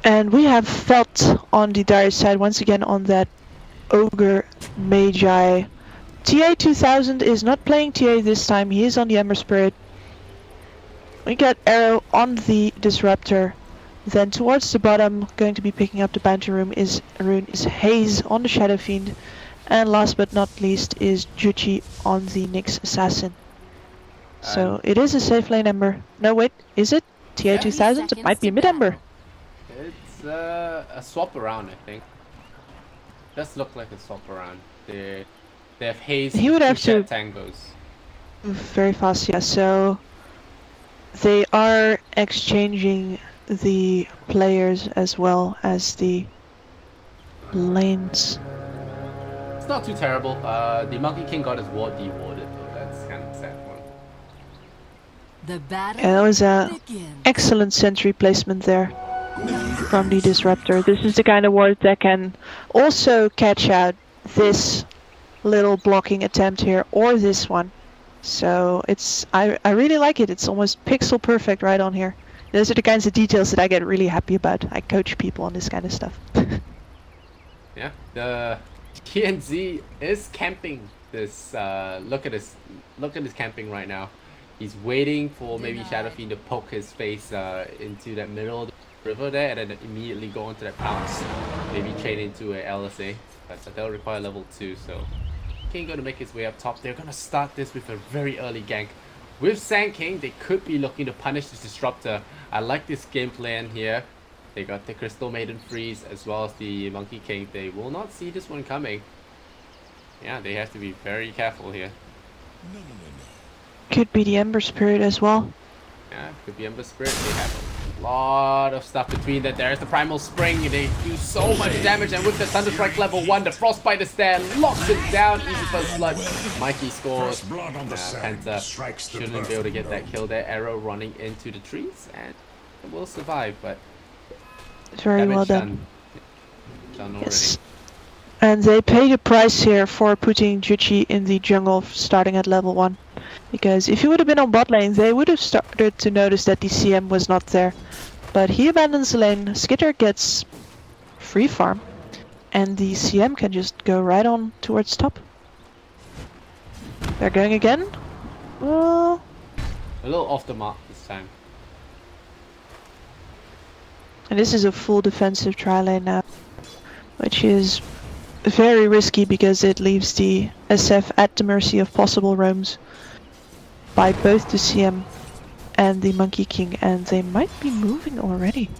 And we have Felt on the dire side once again on that Ogre Magi. TA 2000 is not playing TA this time, he is on the Ember Spirit. We got Arrow on the Disruptor. Then towards the bottom, going to be picking up the Bounty Rune is Haze on the Shadow Fiend. And last but not least is Juchi on the Nyx Assassin. So it is a safe lane Ember. No wait, is it? TA 2000? It might be mid-Ember. It's a swap around, I think. Does look like a swap around. They have Haze. He would have to tangos. Very fast, yeah. So they are exchanging the players as well as the lanes. It's not too terrible. The Monkey King got his ward dewarded, though. That's kind of a sad one. The battle Yeah, that was a begins. excellent sentry placement there from the Disruptor. This is the kind of ward that can also catch out this little blocking attempt here or this one. So it's I really like it. It's almost pixel perfect right on here. Those are the kinds of details that I get really happy about. I coach people on this kind of stuff. Yeah, the TNZ is camping this. Look at this camping right now. He's waiting for maybe Shadow Fiend to poke his face into that middle of the river there, and then immediately go into that pounce. Maybe chain into a LSA, but that'll require level 2. So King going to make his way up top. They're going to start this with a very early gank. With Sand King, they could be looking to punish this Disruptor. I like this game plan here. They got the Crystal Maiden freeze as well as the Monkey King. They will not see this one coming. Yeah, they have to be very careful here. Could be the Ember Spirit as well. Yeah, could be Ember Spirit. They have a lot of stuff between that. There's the Primal Spring. They do so much damage, and with the Thunderstrike level 1, the Frostbite is there, locks it down. Easy first blood. Mikey scores. Penta shouldn't be able to get that kill there. Arrow running into the trees, and it will survive, but Very well done. Done already. Yes. And they pay the price here for putting Juchi in the jungle starting at level 1. Because if he would have been on bot lane, they would have started to notice that the CM was not there. But he abandons the lane, Skitter gets free farm, and the CM can just go right on towards top. They're going again? Well, A little off the mark this time. and this is a full defensive tri lane now, which is very risky because it leaves the SF at the mercy of possible roams by both the CM and the Monkey King, and they might be moving already.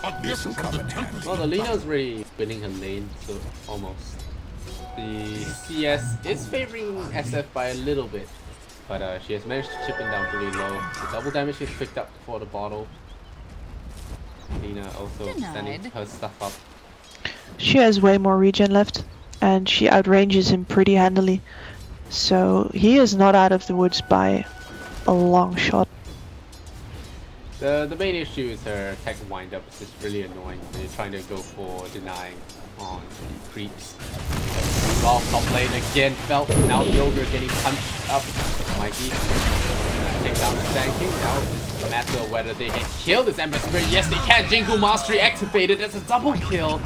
Well, the Lina's really winning her lane, so almost. The CS is favoring SF by a little bit, but she has managed to chip him down pretty low. The double damage is picked up for the bottle. Lina also standing her stuff up. She has way more regen left, and she outranges him pretty handily. So he is not out of the woods by a long shot. The main issue is her tech wind-up. It's just really annoying. They're trying to go for denying on the creeps. Well, top lane again, Felt. Now Yoga getting punched up. Mikey take down the Sand King. Now it's a matter of whether they can kill this Ember Spirit. Yes, they can. Jingle Mastery activated. That's a double kill.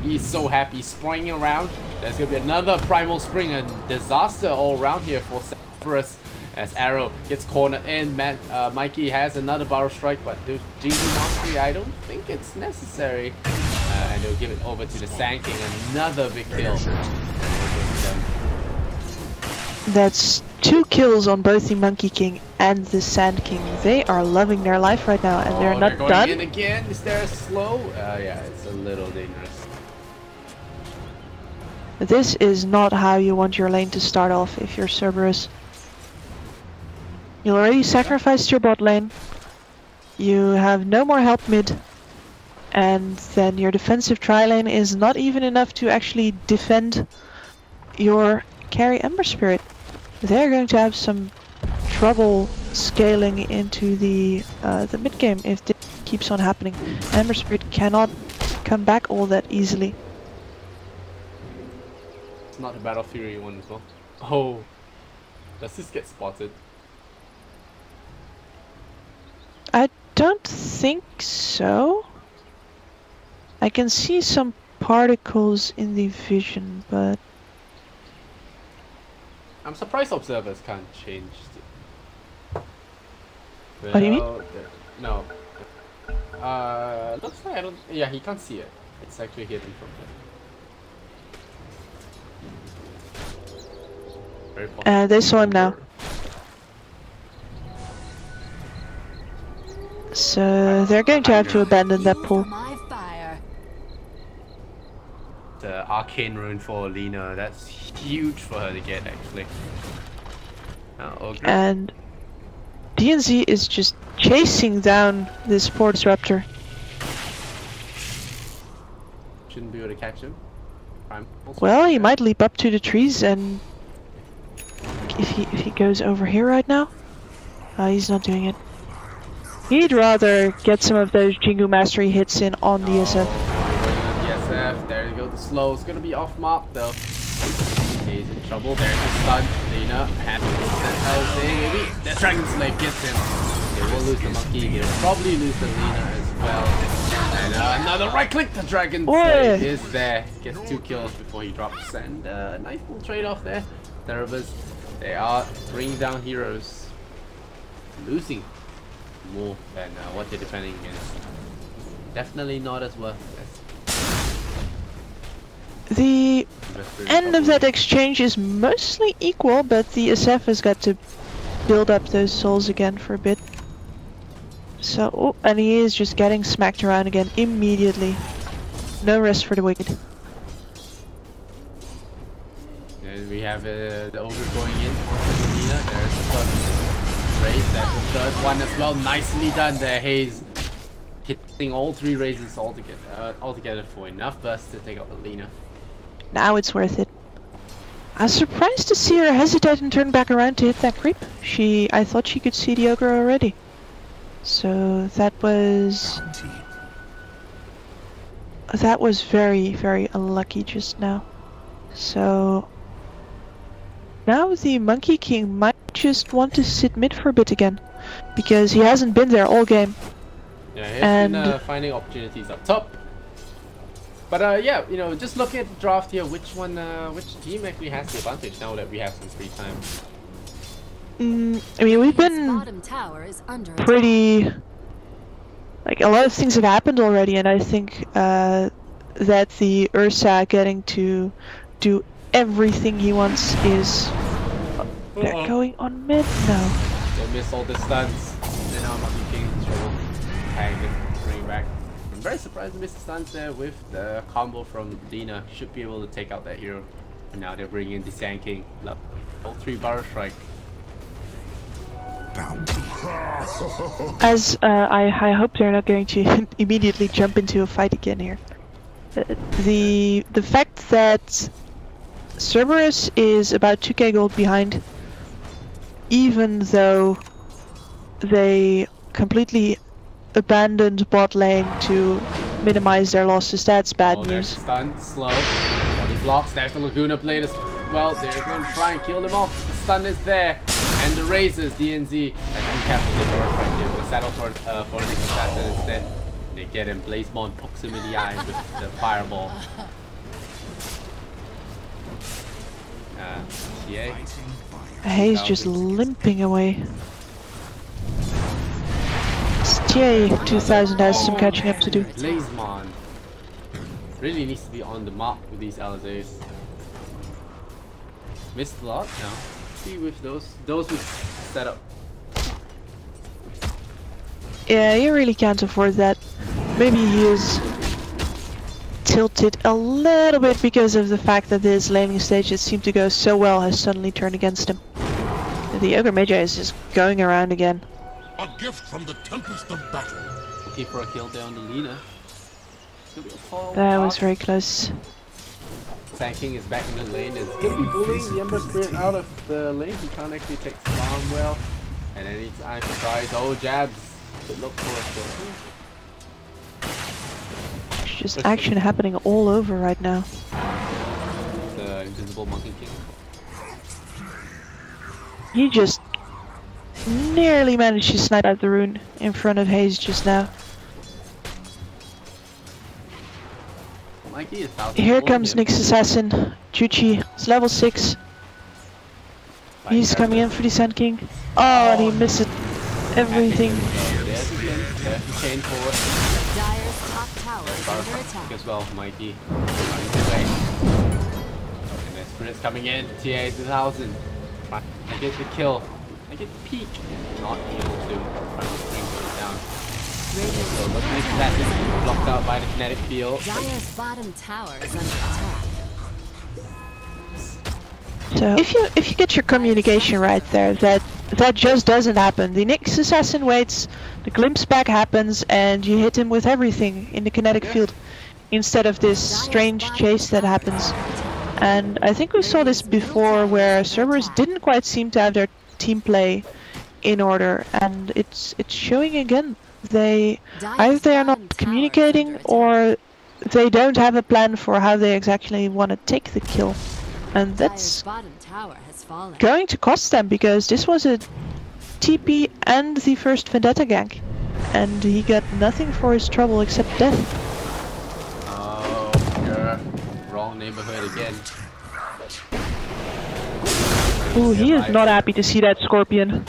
He's so happy, spraying around. There's gonna be another Primal Spring, a disaster all around here for Cerberus. As Arrow gets cornered in, Mikey has another Barrow Strike, but the Jingle Mastery, I don't think it's necessary. And they'll give it over to the Sand King, another big kill. That's 2 kills on both the Monkey King and the Sand King. They are loving their life right now, and they're not going done. in again. Is there a slow? Yeah, it's a little dangerous. This is not how you want your lane to start off if you're Cerberus. You already sacrificed your bot lane. You have no more help mid. And then your defensive tri lane is not even enough to actually defend your carry Ember Spirit. They're going to have some trouble scaling into the mid game if this keeps on happening. Ember Spirit cannot come back all that easily. It's not the Battle Fury one as well. Oh, does this get spotted? I don't think so. I can see some particles in the vision, but I'm surprised observers can't change. What do you mean? No. Looks like I don't. Yeah, he can't see it. It's actually hidden from him. Very possible. they saw him now. So they're going to have to abandon that pool. My fire. The arcane rune for Lina, that's huge for her to get actually. And DNZ is just chasing down this Spore Disruptor. Shouldn't be able to catch him. Well, he might leap up to the trees, and if he goes over here right now, he's not doing it. He'd rather get some of those Jingu Mastery hits in on the SF. DSF, there you go, the slow is gonna be off mark though. He's in trouble, there's the stun. Lina has to maybe the Dragon Slave gets him. They will lose the monkey, they'll probably lose the Lina as well. And another right click, the Dragon Slave is there. Gets 2 kills before he drops, and nice little trade off there. Cerberus, they are bringing down heroes. Losing more than what they're defending against. Definitely not as worth as the end of that exchange is mostly equal, but the SF has got to build up those souls again for a bit. So, oh, and he is just getting smacked around again immediately. No rest for the wicked. And we have the ogre going in. There's the first raise, that's the third one as well. Nicely done there, Hayes. Hitting all 3 raises altogether for enough burst to take out the Lina. Now it's worth it. I was surprised to see her hesitate and turn back around to hit that creep. I thought she could see the ogre already. So that was very, very unlucky just now. So now the Monkey King might just want to sit mid for a bit again, because he hasn't been there all game. Yeah, he's been finding opportunities up top. But yeah, you know, just looking at the draft here, which team actually has the advantage now that we have some free time? I mean, we've been pretty... Like, a lot of things have happened already, and I think that the Ursa getting to do everything he wants is... They're going on mid now. They missed all the stuns. Then now Monkey King is trouble. Tag and bring back. I'm very surprised to miss the stuns there with the combo from Lina. Should be able to take out that hero. And now they're bringing in the Sand King. All 3 Barrow Strike. As I hope they're not going to immediately jump into a fight again here. The fact that Cerberus is about 2k gold behind, even though they completely abandoned bot lane to minimize their losses, that's bad news. Stun, slow, body blocks, there's the Laguna blade as well. They're going to try and kill them off. The stun is there. And the raises, DNZ, and careful the door right here with a saddle for an assassin instead. They get him, Blazebond pokes him in the eye with the fireball. TA. He's just limping away. TA 2000 has some catching up to do. Blazemon really needs to be on the mark with these LSAs. Missed a lot now. See with those with setup. Yeah, you really can't afford that. Maybe he is tilted a little bit because of the fact that this laning stage that seemed to go so well has suddenly turned against him. The Ogre Magi is just going around again. A gift from the tempest of battle. Looking for a kill there on the leader. That was very close. Sand is back in the lane. It's gonna be bullying the Ember Spirit out of the lane. He can't actually take spawn well. And then he's eye surprise. Oh, jabs. Good look for it. There's just action happening all over right now. The invisible Monkey King. He just nearly managed to snipe out the rune in front of Hayes just now. Mikey is Here comes Nick's assassin. Chuchi is level 6. He's coming in for the Sand King. Oh, and he missed everything. There's the chain forward. Dire's top tower is under attack. As well, Mikey. Running away. And the Spirit's coming in. TA 2000. I get the kill. I get the peek. Not able to. Trying to bring it down. So look at that is blocked out by the kinetic field. Dire's bottom tower is under attack. So if you get your communication right there, that just doesn't happen. The Nyx assassin waits, the glimpse back happens, and you hit him with everything in the kinetic field, instead of this strange chase that happens. And I think we saw this before, where Cerberus didn't quite seem to have their team play in order, and it's showing again. Either they are not communicating, or they don't have a plan for how they exactly want to take the kill. And that's going to cost them, because this was a TP and the first Vendetta gank. And he got nothing for his trouble except death. Oh, yeah. Wrong neighborhood again. Ooh, he is not happy to see that Scorpion.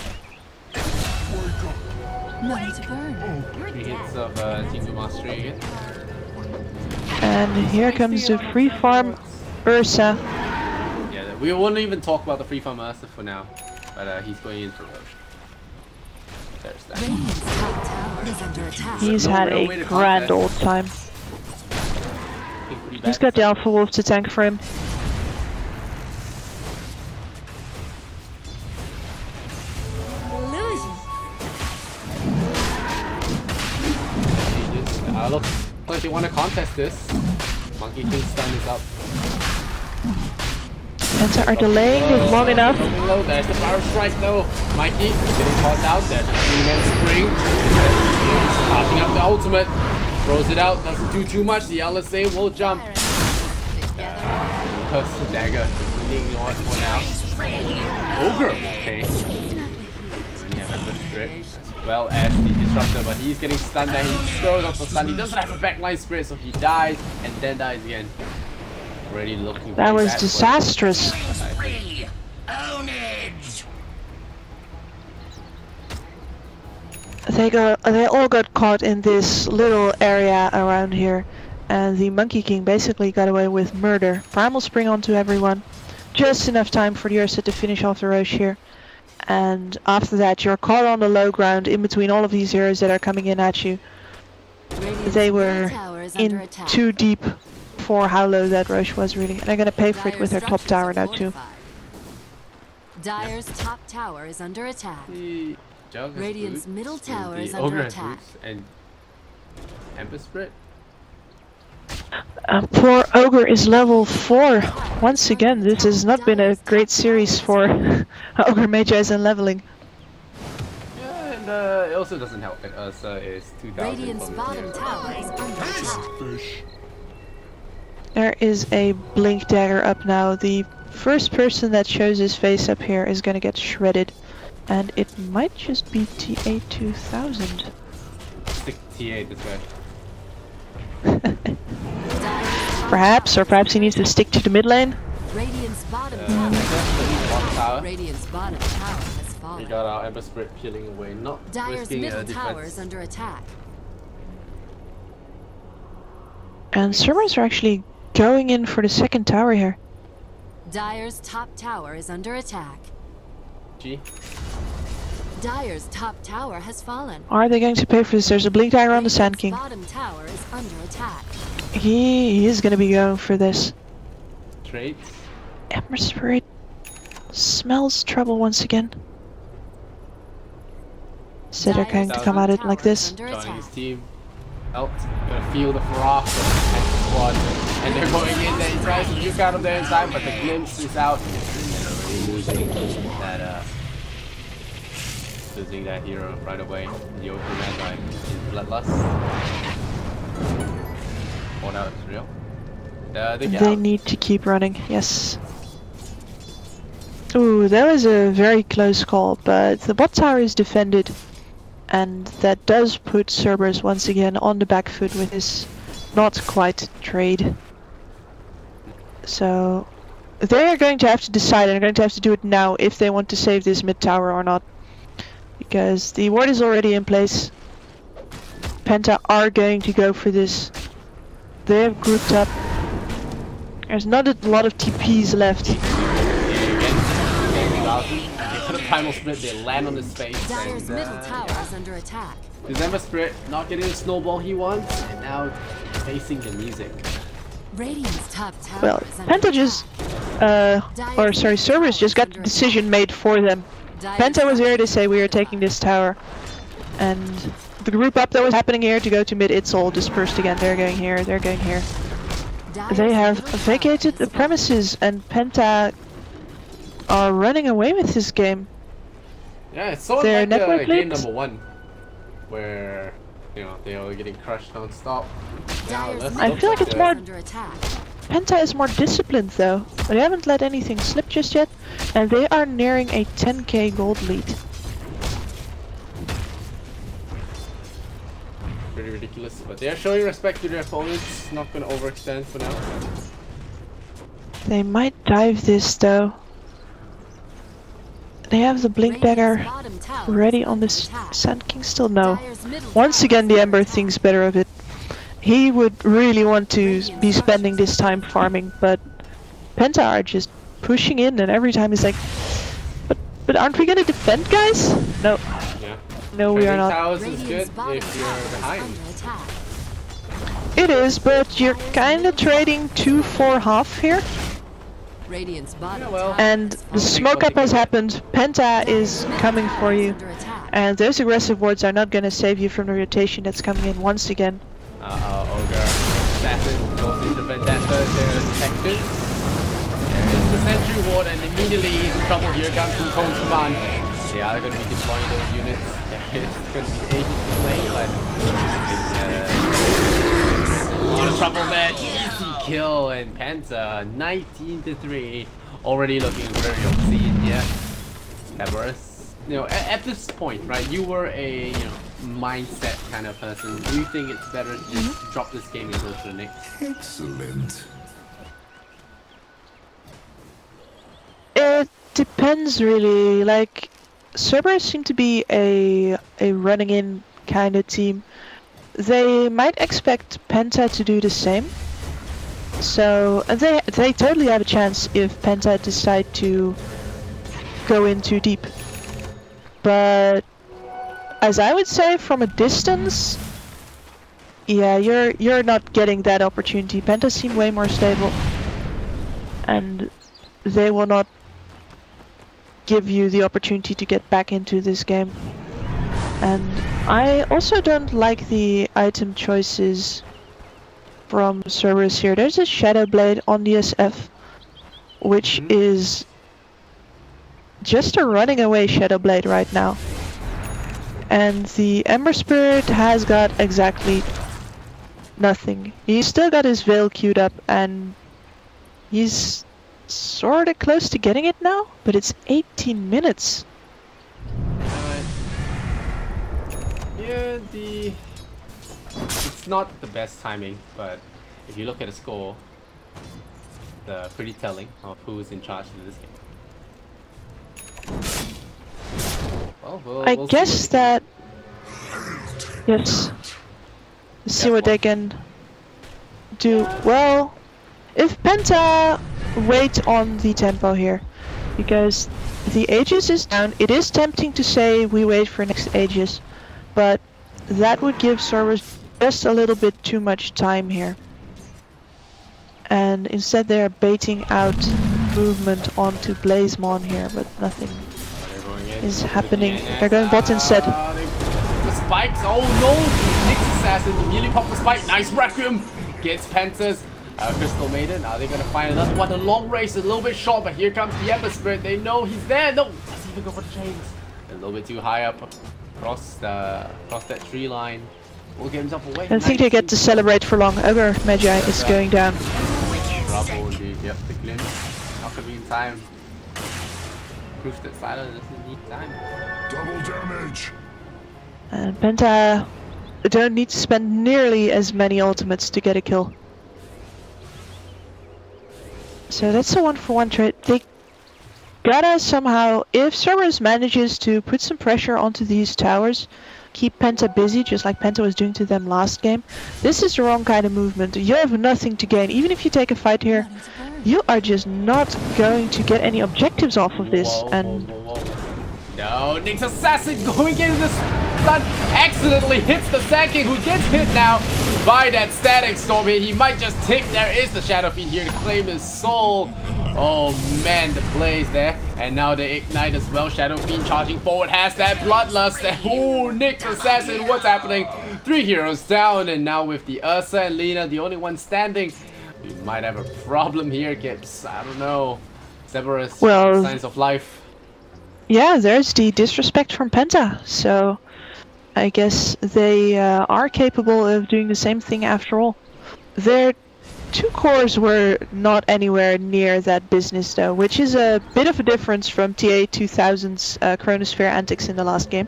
Money to burn. 3 hits of Tingu Mastery again. And here comes the free farm Ursa. Yeah, we won't even talk about the free farm Ursa for now. But he's going in for Roche. There's that. Radiant's top tower is under attack. He's had a grand old time. He's got the Alpha Wolf to tank for him. Look like they want to contest this. Monkey King stun is up. Penta are delaying it long enough. Low. There's the power strike though. Mikey getting caught out there. The spring. Popping up the ultimate. Throws it out. Doesn't do too much. The LSA will jump. Curse the dagger. Leaning on for now. Ogre. Okay. Yeah, that's a trick. Well as the disruptor, but he's getting stunned there. He throws off the stun. He doesn't have a backline spirit, so he dies and then dies again. Already looking. That was disastrous. They all got caught in this little area around here, and the Monkey King basically got away with murder. Primal Spring onto everyone. Just enough time for the Ursa to finish off the Roche here. And after that, you're caught on the low ground in between all of these heroes that are coming in at you. They were in too deep for how low that Roche was, really. And they're gonna pay for it with their top tower now too. Dire's top tower is under attack. Radiant's middle tower is under attack. And Ember Spirit. Poor Ogre is level 4. Once again, this has not been a great series for Ogre Magi's and leveling. Yeah, and it also doesn't help that Ursa is 2000. Radiant's bottom tower is under attack. There is a Blink Dagger up now. The first person that shows his face up here is gonna get shredded. And it might just be TA 2000. Stick TA this way. Perhaps, or perhaps he needs to stick to the mid lane. Radiant's bottom tower. Radiant's bottom tower has fallen. We got our Ember Spirit peeling away, not Dire's risking middle defense. tower is under attack. And Cerberus are actually going in for the second tower here. Dire's top tower is under attack. G. Dire's top tower has fallen. Are they going to pay for this? There's a blink dagger on the Sand King. Bottom tower is under attack. He is going to be going for this. Traits. Ember Spirit smells trouble once again. So they're going to come at it like this. Joining his team. Out. Gonna feel the froth of the Penta squad. And they're going in there. He tries to juke out of there in time, but the glimpse is out. Losing that hero right away. The open Magi is Bloodlust. Oh, now it's real. They need to keep running, yes. Ooh, that was a very close call, but the bot tower is defended. And that does put Cerberus once again on the back foot with his not quite trade. So they are going to have to decide, and they're going to have to do it now if they want to save this mid tower or not. Because the ward is already in place. Penta are going to go for this. They have grouped up. There's not a lot of TPs left. They put a primal split, they land on his face. Dire's middle tower is under attack. The Ember Spirit not getting the snowball he wants, and now facing the music. Radiant's top tower Well, is under Penta just, Cerberus just got the decision made for them. Penta was here to say we are taking this tower. And the group up that was happening here to go to mid, it's all dispersed again. They're going here, they're going here. They have vacated the premises, and Penta are running away with this game. Yeah, it's sort of like game number 1, where you know they are getting crushed non-stop. I feel like it's more. Penta is more disciplined though. They haven't let anything slip just yet, and they are nearing a 10k gold lead. Pretty ridiculous, but they are showing respect to their opponents. Not gonna overextend for now. They might dive this though. They have the blink dagger ready on this Sand King still? No. Once again the Ember thinks better of it. He would really want to be spending this time farming, but Penta are just pushing in, and every time he's like, but aren't we gonna defend, guys? No. Yeah. No, we are not. Towers is good if you're behind. It is, but you're kinda trading 2 for half here. And the smoke up has happened. Penta is coming for you, and those aggressive wards are not gonna save you from the rotation that's coming in once again. Ogre, Assassin goes into Vendetta, they're detected. There is the sentry ward, and immediately he's in trouble here. Comes from Cone's command. They are going to be deploying those units. It's going to be ages to play, but a lot of trouble there. Easy kill, and Penta 19-3, already looking very obscene. Yeah, Cerberus. You know, at this point, right? You were a mindset kind of person. Do you think it's better to just drop this game and go to the next? Excellent. It depends really. Like, Cerberus seem to be a running in kind of team. They might expect Penta to do the same. So they totally have a chance if Penta decide to go in too deep. But as I would say, from a distance, yeah, you're not getting that opportunity. Penta seem way more stable, and they will not give you the opportunity to get back into this game. And I also don't like the item choices from Cerberus here. There's a Shadow Blade on the SF, which is just a running away Shadow Blade right now. And the Ember Spirit has got exactly nothing. He's still got his Veil queued up, and he's sorta close to getting it now, but it's 18 minutes. Yeah, it's not the best timing, but if you look at the score, it's pretty telling of who is in charge of this game. Well, I guess that... Yes. Let's see what they can do. Well, if Penta wait on the tempo here, Because the Aegis is down. It is tempting to say we wait for next Aegis, but that would give Cerberus just a little bit too much time here. And instead they're baiting out movement onto Blazemon here, but nothing is happening. They're going bot instead. The spikes, oh no! Nick's assassin immediately popped the spike. Nice Requiem! Gets Penta's Crystal Maiden. Are they gonna find another one? The long race is a little bit short, but here comes the Ember Spirit. They know he's there. No! Let's even go for the chains. A little bit too high up across that tree line. Will get himself away. I don't think they get to celebrate for long. Ogre Magi is going down. Trouble indeed. Yep, the glimpse. Not gonna be in time. Proof that Silent doesn't need time. Double damage. And Penta don't need to spend nearly as many ultimates to get a kill. So that's a 1-for-1 trade. They gotta somehow, if Cerberus manages to put some pressure onto these towers, keep Penta busy, just like Penta was doing to them last game. This is the wrong kind of movement. You have nothing to gain. Even if you take a fight here, you are just not going to get any objectives off of this. No, Nick's assassin going into the stun accidentally hits the Sand King, who gets hit now by that static storm here. He might just tick. There is the Shadow Fiend here to claim his soul. Oh man, the blaze there. And now they ignite as well. Shadow Fiend charging forward has that bloodlust. Oh, Nick's assassin, what's happening? 3 heroes down, and now with the Ursa and Lena, the only one standing, we might have a problem here, Gibbs. I don't know. Cerberus, well, signs of life. Yeah, there's the disrespect from Penta, so I guess they are capable of doing the same thing after all. Their 2 cores were not anywhere near that business though, which is a bit of a difference from TA 2000's Chronosphere antics in the last game.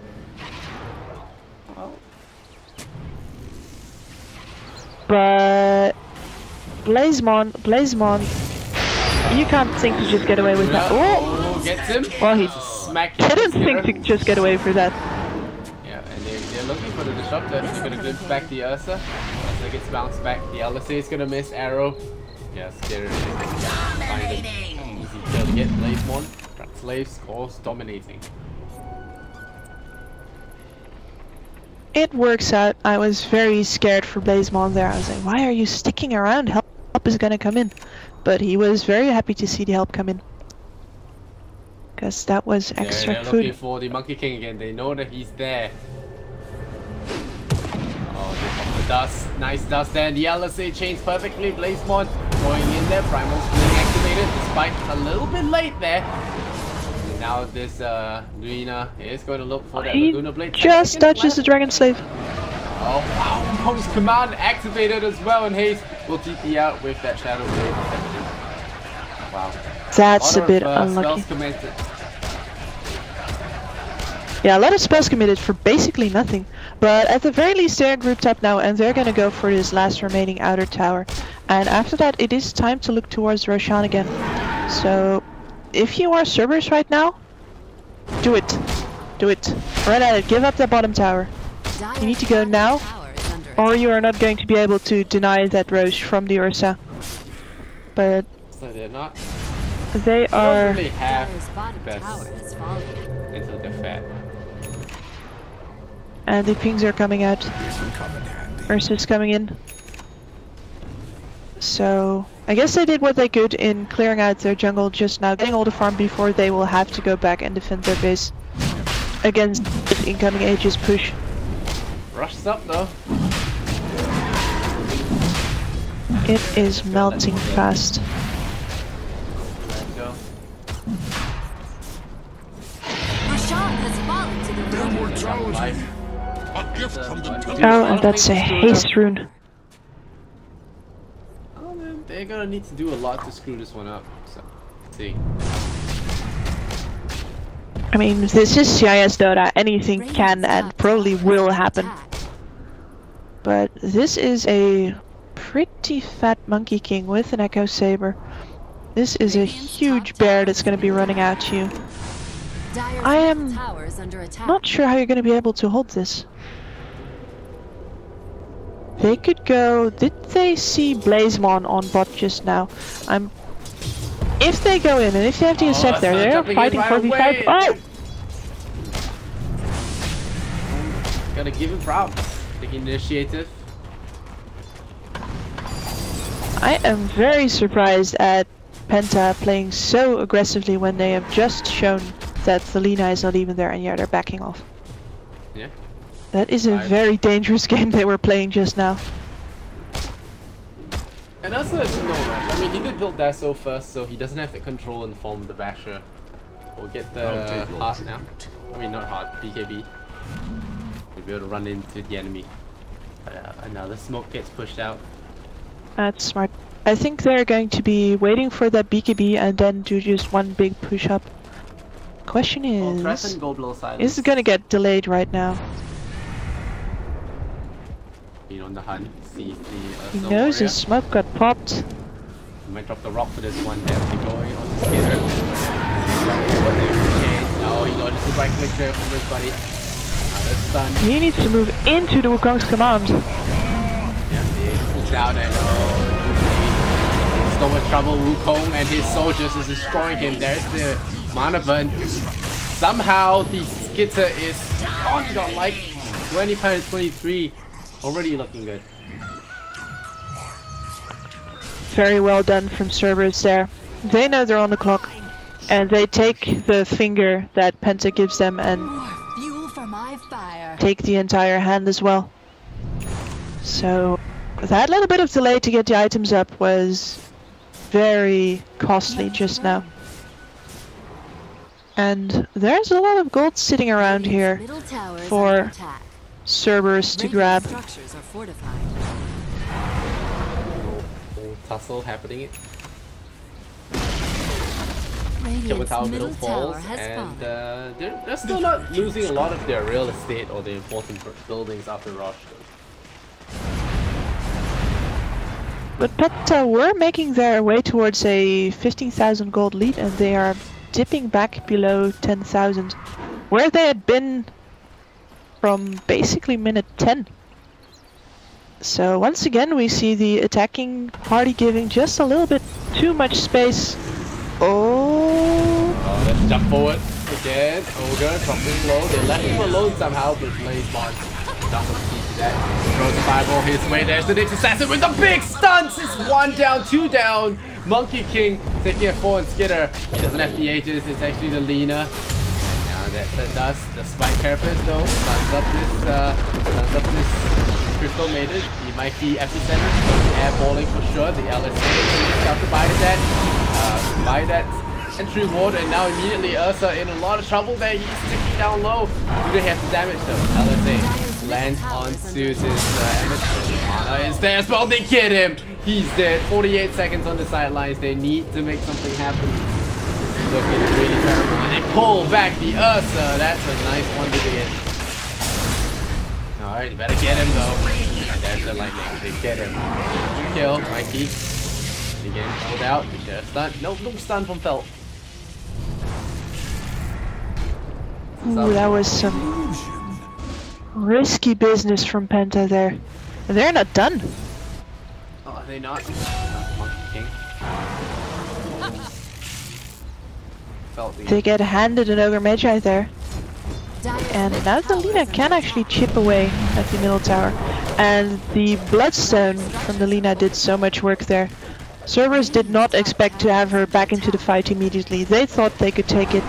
But Blazemon, you can't think to just get away with that. Oh, gets him. Well, he didn't think to just get away with that. Yeah, and they're looking for the disruptor. They're gonna glimpse back the Ursa. Ursa gets bounced back. The LSA is gonna miss arrow. Yes, there it is. Find it. Easy kill to get Blazemon. Slave scores dominating. It works out. I was very scared for Blazemon there. I was like, why are you sticking around? Help is gonna come in. But he was very happy to see the help come in. Because that was extra they're food. Looking for the Monkey King again. They know that he's there. Oh, they pop the dust. Nice dust there. The LSA chains perfectly. Blazemon going in there. Primal's being activated. Despite a little bit late there. And now this Luna is going to look for that Laguna Blade. Just touches the Dragon Slave. Oh wow, Post command activated as well, and Haze will TP out with that Shadow Blade. Wow. That's a bit unlucky. Yeah, a lot of spells committed for basically nothing. But at the very least they're grouped up now and they're gonna go for this last remaining outer tower. And after that it is time to look towards Roshan again. So if you are Cerberus right now, do it. Do it. Run at it, give up the bottom tower. You need to go now, or you are not going to be able to deny that Roche from the Ursa. But so they're not. They are. Really have the best until they're fat. And the pings are coming out. Ursa's coming in. So I guess they did what they could in clearing out their jungle just now, getting all the farm before they will have to go back and defend their base against the incoming Aegis push. Rushed up though. It is melting fast. Let's go. Roshan has fallen to the room. Immortality. A gift from the temple. Oh, and that's a haste rune. Oh man, they're gonna need to do a lot to screw this one up. So, let's see. I mean, this is CIS Dota. Anything can and probably will happen. But this is a pretty fat Monkey King with an Echo Saber. This is a huge bear that's going to be running at you. I am not sure how you're going to be able to hold this. They could go... Did they see Blazemon on bot just now? I'm if they go in and if they have the Insect there, they're fighting 4v5. Oh! Gotta give him props. Taking initiative. I am very surprised at Penta playing so aggressively when they have just shown that the Lina is not even there and yeah, they're backing off. Yeah. That is a very dangerous game they were playing just now. And that's no rush. I mean, he did build Dasso first, so he doesn't have the control in the form of the Basher. We'll get the heart now. I mean, not heart, BKB. We'll be able to run into the enemy. And now the smoke gets pushed out. That's smart. I think they're going to be waiting for that BKB and then do just one big push up. Question is, is it gonna get delayed right now? Being on the hunt, see if He knows his smoke got popped. He might drop the rock for this one. Definitely going on the skitter. No, he dodges the right click there from his buddy. Another stun. He needs to move into the Wukong's command. Yeah, he's out and so much trouble. Wukong and his soldiers is destroying him. There's the mana burn. Somehow the skitter is got like 20-23. Already looking good. Very well done from Cerberus there. They know they're on the clock. And they take the finger that Penta gives them and Fuel for my fire. take the entire hand as well. So that little bit of delay to get the items up was very costly just now. And there's a lot of gold sitting around here for Cerberus to grab. Structures are fortified. Old tussle happening. Radiant's Our middle middle tower falls, has and fallen. they're still not losing a lot of their real estate or the important buildings after Rush. But Penta were making their way towards a 15,000 gold lead and they are dipping back below 10,000. Where they had been from basically minute 10. So once again we see the attacking party giving just a little bit too much space. Oh, Let's jump forward again. Ogre dropping low. They left him alone somehow, but Blazeborn doesn't see that. Throws the fireball his way. There's the Nyx Assassin with the big stunts. It's 1 down, 2 down. Monkey King taking a 4 and Skitter. He doesn't have the Aegis. It's actually the Lina. Now that does the Spike Carapace though. Stuns up this Crystal Maiden. He might be epicenter. Airballing for sure. The LSA is about to buy that entry ward, and now immediately Ursa in a lot of trouble there. He's sticking down low. Do they have the damage though? LSA lands onto this Mana is there as well. They get him. He's dead. 48 seconds on the sidelines. They need to make something happen. Looking really terrible. And they pull back the Ursa. That's a nice one to get. Alright, you better get him though. And there's the lightning. They get him. Kill, Mikey. He getting pulled out. Stun. No stun from Felt. ooh, that was some risky business from Penta there. And they're not done. Oh, are they not? Monkey King. Felt the They get handed an Ogre Magi there. And now the Lina can actually chip away at the middle tower. And the Bloodstone from the Lina did so much work there. Cerberus did not expect to have her back into the fight immediately. They thought they could take it.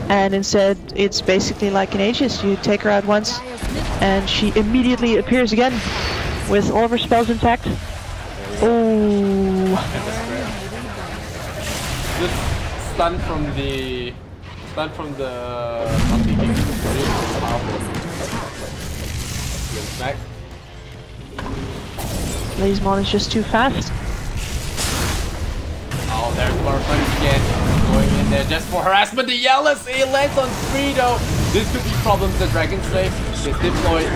And instead, it's basically like an Aegis. You take her out once, and she immediately appears again with all of her spells intact. Oh. This stun from the Monkey King is really powerful. Gets back. Blazeborn is just too fast. Oh, there's Butterfly again. Going in there just for harassment. The LSA lands on Frito. This could be problems. The Dragon Slave gets deployed.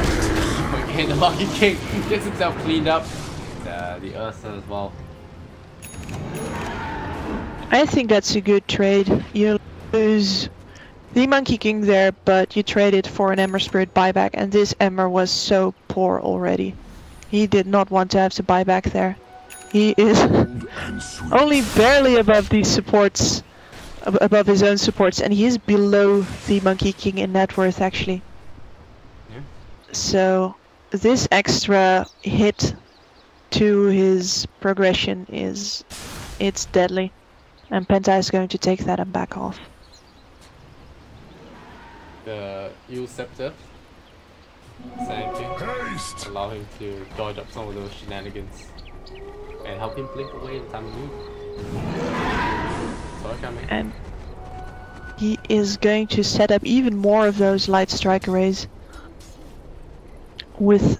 Again, the Monkey King gets himself cleaned up. The Ursa as well. I think that's a good trade. You lose the Monkey King there, but you trade it for an Ember Spirit buyback, and this Ember was so poor already. He did not want to have to buy back there. He is And sweet. only barely above these supports, above his own supports, and he is below the Monkey King in net worth actually. Yeah. So this extra hit to his progression it's deadly, and Penta is going to take that and back off. The Eel Scepter. Sand King. Haste! Allow him to dodge up some of those shenanigans. And help him blink away in time to move. Sorry, coming. And he is going to set up even more of those light strike arrays with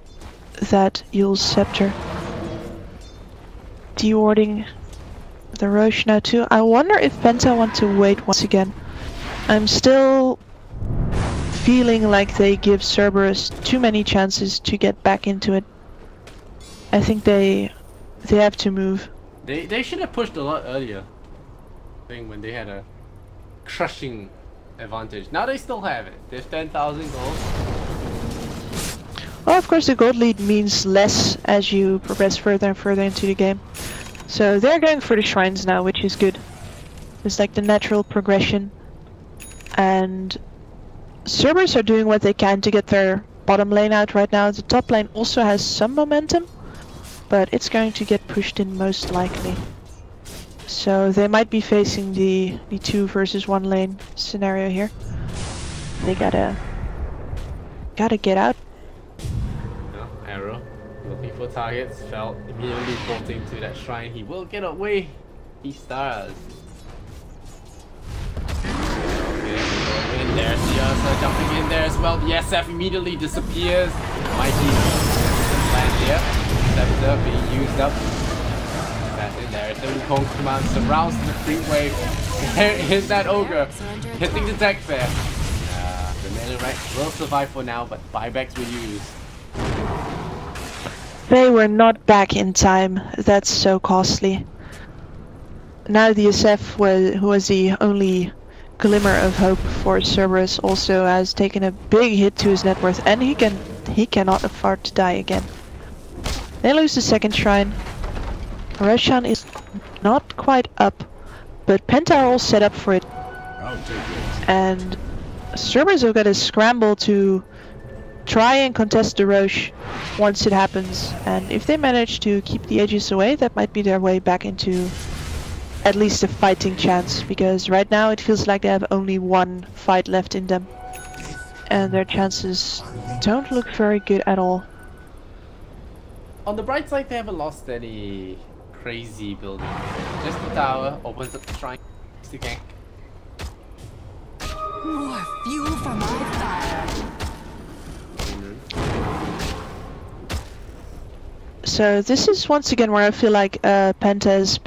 that Eel's Scepter. Dewarding the Roche now too. I wonder if Penta want to wait once again. I'm still feeling like they give Cerberus too many chances to get back into it. I think they have to move. They should have pushed a lot earlier. I think when they had a crushing advantage. Now they still have it. There's 10,000 gold. Well, of course the gold lead means less as you progress further and further into the game. So they're going for the shrines now, which is good. It's like the natural progression. And Cerberus are doing what they can to get their bottom lane out right now. The top lane also has some momentum, but it's going to get pushed in most likely. So they might be facing the 2 versus 1 lane scenario here. They gotta get out. No, arrow. Looking for targets. Felt immediately bolting to that shrine. He will get away. He stars. There's the Ursa jumping in there as well. The SF immediately disappears. Mighty land here. Scepter being used up. Assassin there. The Wukong command surrounds the freeway. There is that ogre hitting the deck there. The melee rank will survive for now, but buybacks were used. They were not back in time. That's so costly. Now the SF, who was the only glimmer of hope for Cerberus, also has taken a big hit to his net worth, and he cannot afford to die again. They lose the second shrine. Roshan is not quite up, but Penta are all set up for it. And Cerberus have got to scramble to try and contest the Roche once it happens, and if they manage to keep the Aegis away, that might be their way back into at least a fighting chance, because right now it feels like they have only one fight left in them, and their chances don't look very good at all. On the bright side, they haven't lost any crazy building. Just the tower opens up the shrine to gank. More fuel for my fire. So this is once again where I feel like Penta's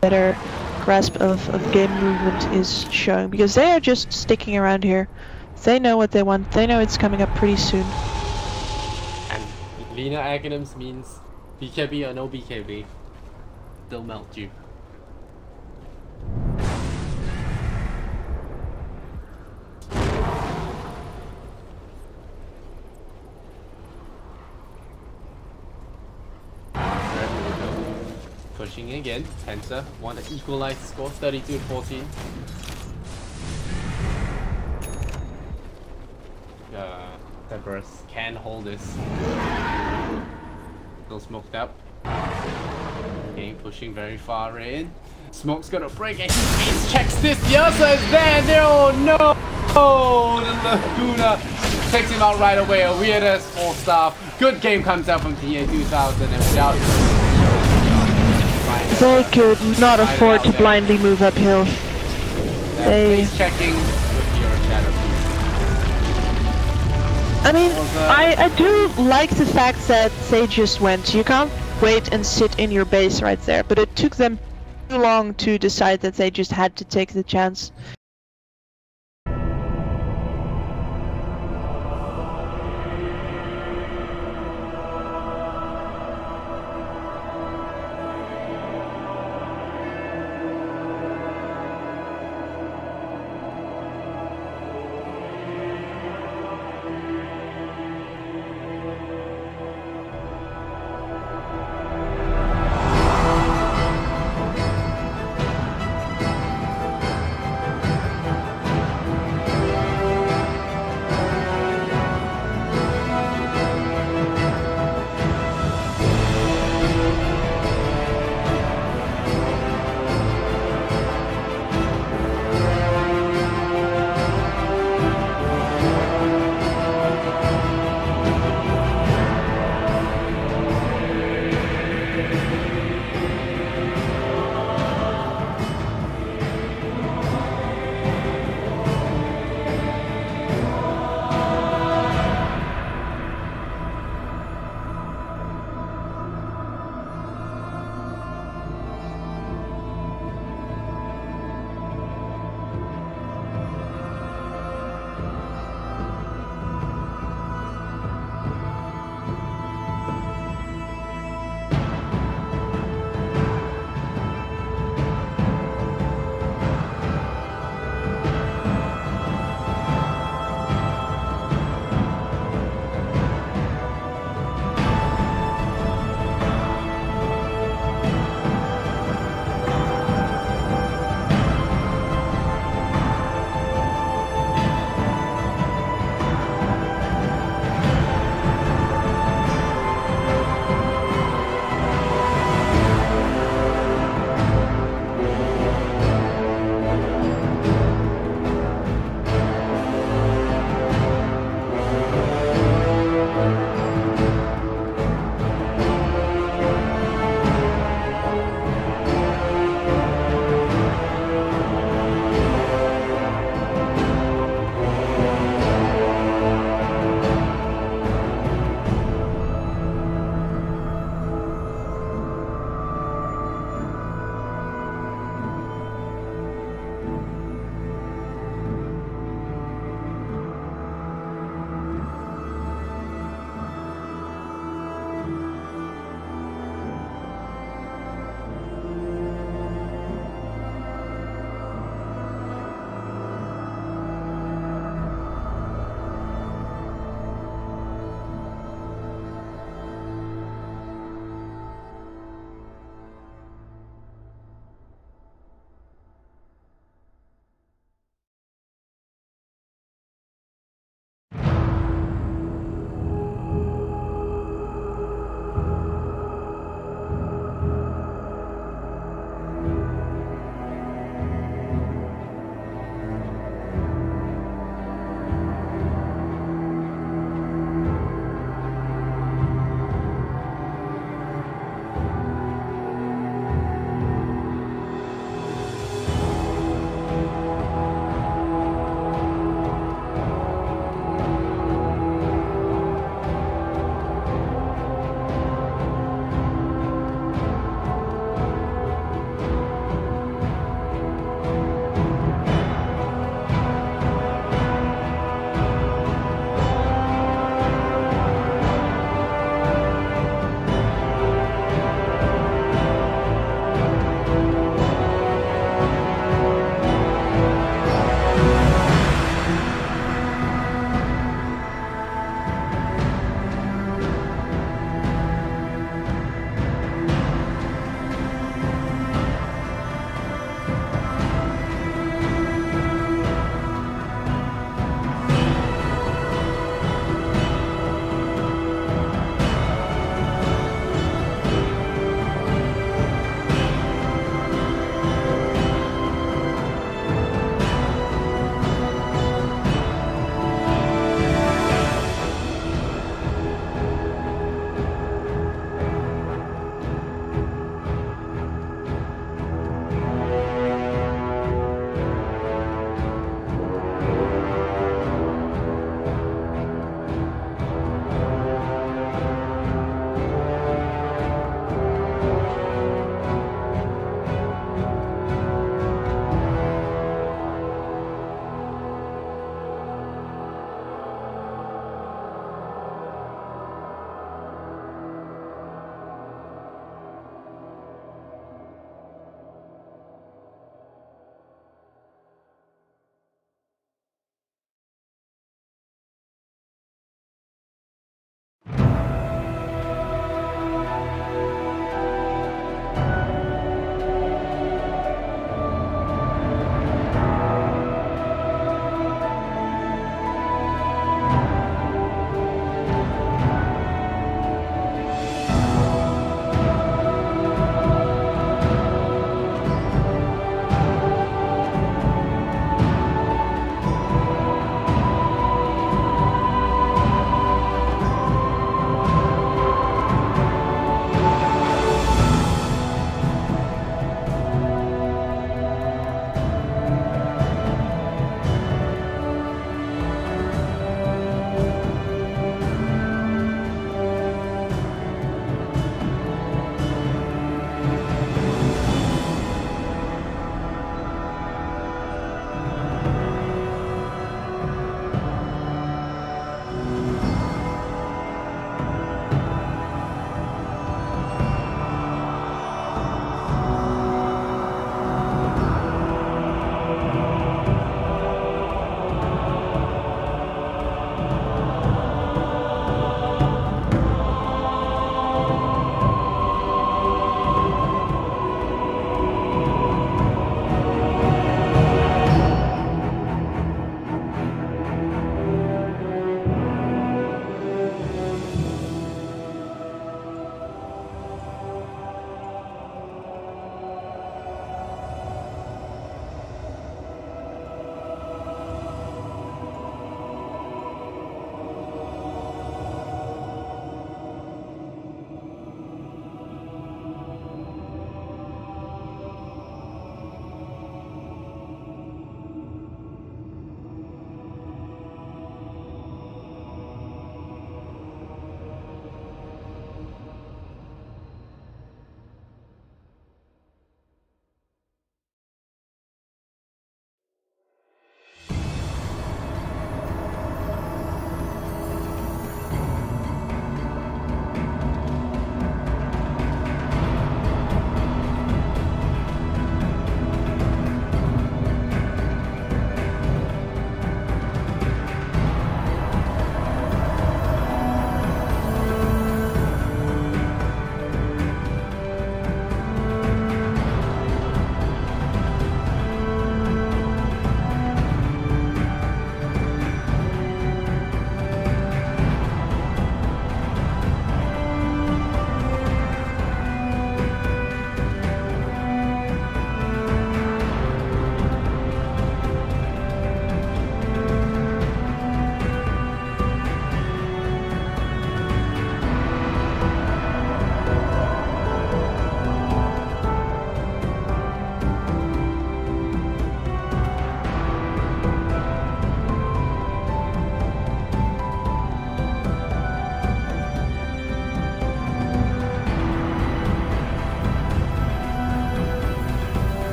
better grasp of game movement is showing, because they are just sticking around here. They know what they want. They know it's coming up pretty soon. And Lina Aghanim's means BKB or no BKB, they'll melt you. Pushing again, Penta want to equalize the score, 32-14. Cerberus can hold this. Still smoked up. Okay, pushing very far in. Smoke's gonna break and he ace checks this. The Ursa is there. Oh no! Oh, the Laguna takes him out right away. A weird as 4-star. Good game comes out from TA 2000, and without. They could not afford to blindly move uphill. They checking with your shadow. I mean, I do like the fact that they just went. You can't wait and sit in your base right there, but it took them too long to decide that they just had to take the chance.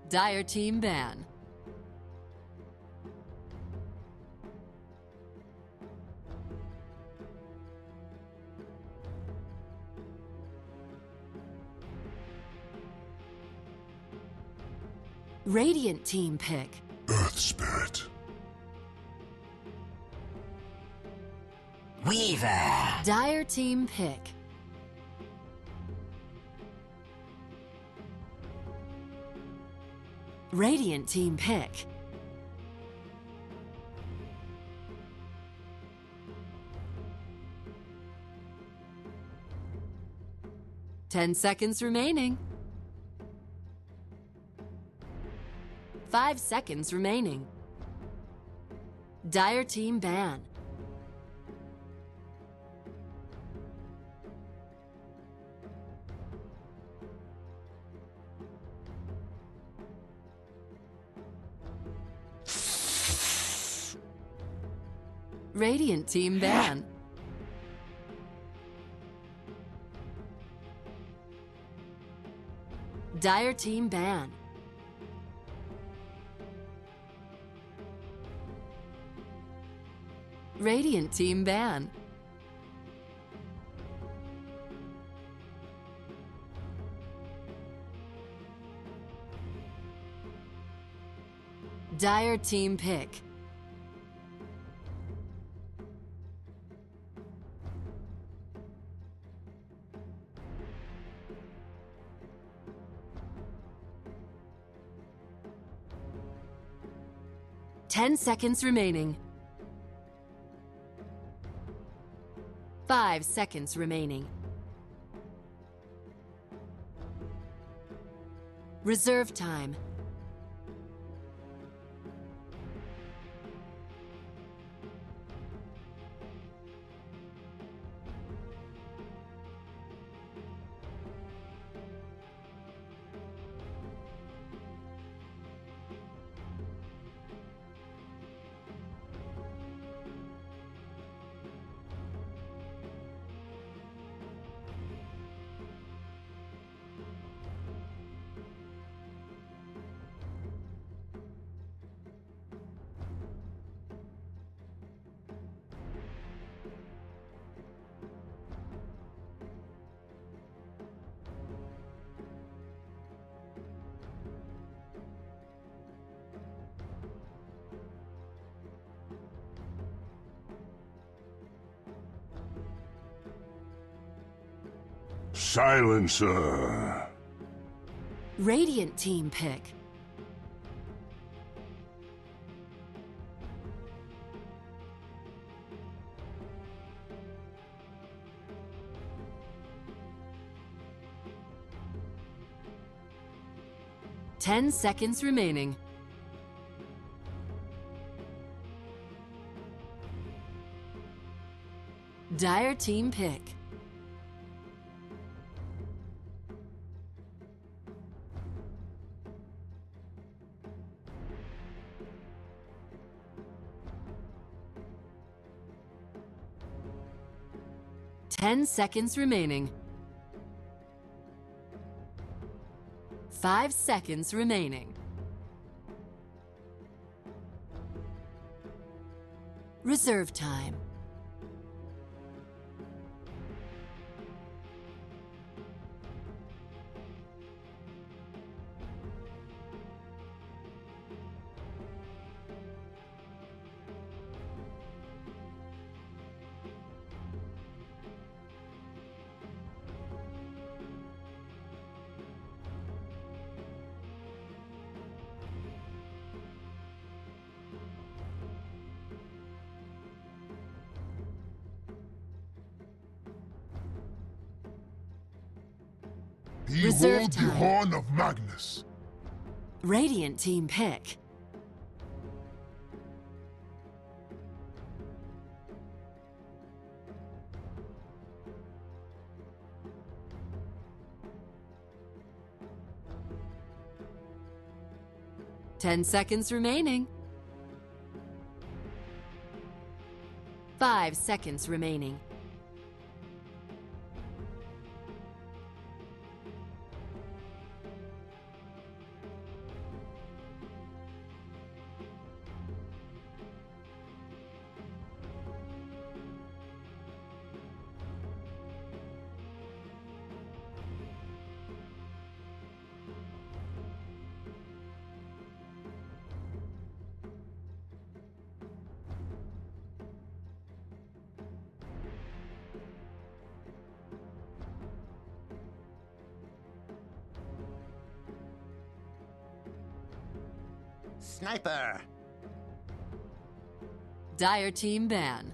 Dire team ban. Radiant team pick. Earth Spirit. Weaver. Dire team pick. Radiant team pick. Ten seconds remaining. 5 seconds remaining. Dire team ban. Radiant team ban. Dire team ban. Radiant team ban. Dire team pick. Ten seconds remaining. 5 seconds remaining. Reserve time. Silencer. Radiant team pick. Ten seconds remaining. Dire team pick. Ten seconds remaining. 5 seconds remaining. Reserve time. Reserve Behold the time. horn of Magnus. Radiant team pick. Ten seconds remaining. 5 seconds remaining. Sniper! Dire team ban.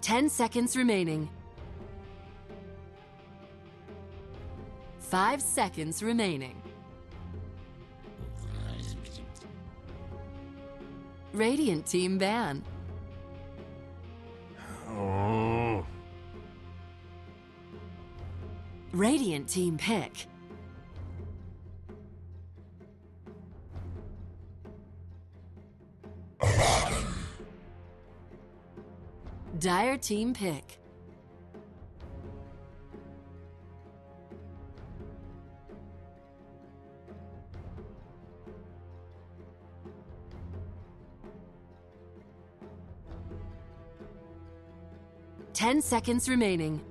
Ten seconds remaining. 5 seconds remaining. Radiant team ban. Oh. Radiant team pick. Dire team pick. Ten seconds remaining.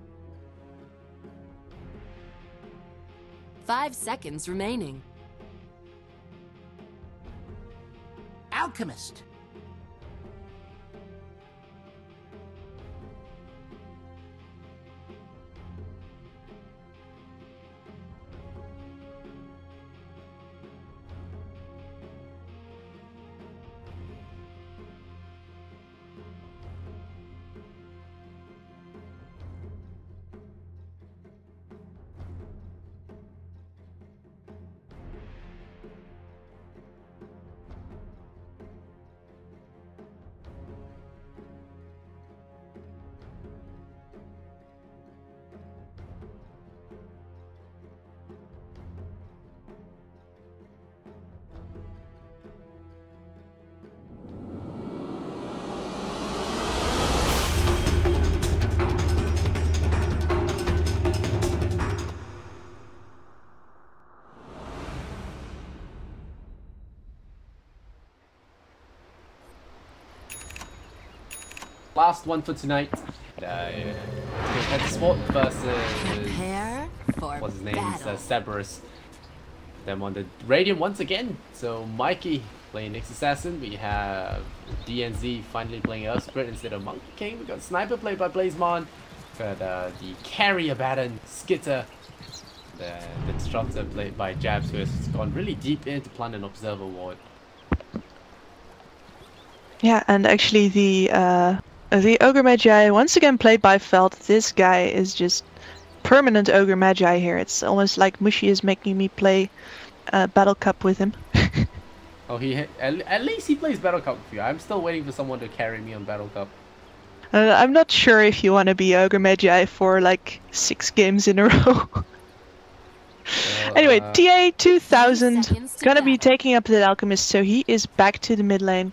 5 seconds remaining. Alchemist! Last one for tonight. Penta Sport versus Prepare for what's his name? battle. Cerberus. Them on the Radiant once again. So Mikey playing Nyx Assassin. We have DNZ finally playing Earth Spirit instead of Monkey King. We got Sniper played by Blazemon. Got the Carrier Baton Skitter. The Disruptor played by Jabs, who has gone really deep into Plant and Observer Ward. Yeah, and actually the Ogre Magi, once again played by Felt. This guy is just permanent Ogre Magi here. It's almost like Mushi is making me play Battle Cup with him. Oh, at least he plays Battle Cup with you. I'm still waiting for someone to carry me on Battle Cup. I'm not sure if you want to be Ogre Magi for like 6 games in a row. Anyway, TA 2000 gonna be taking up the Alchemist, so he is back to the mid lane.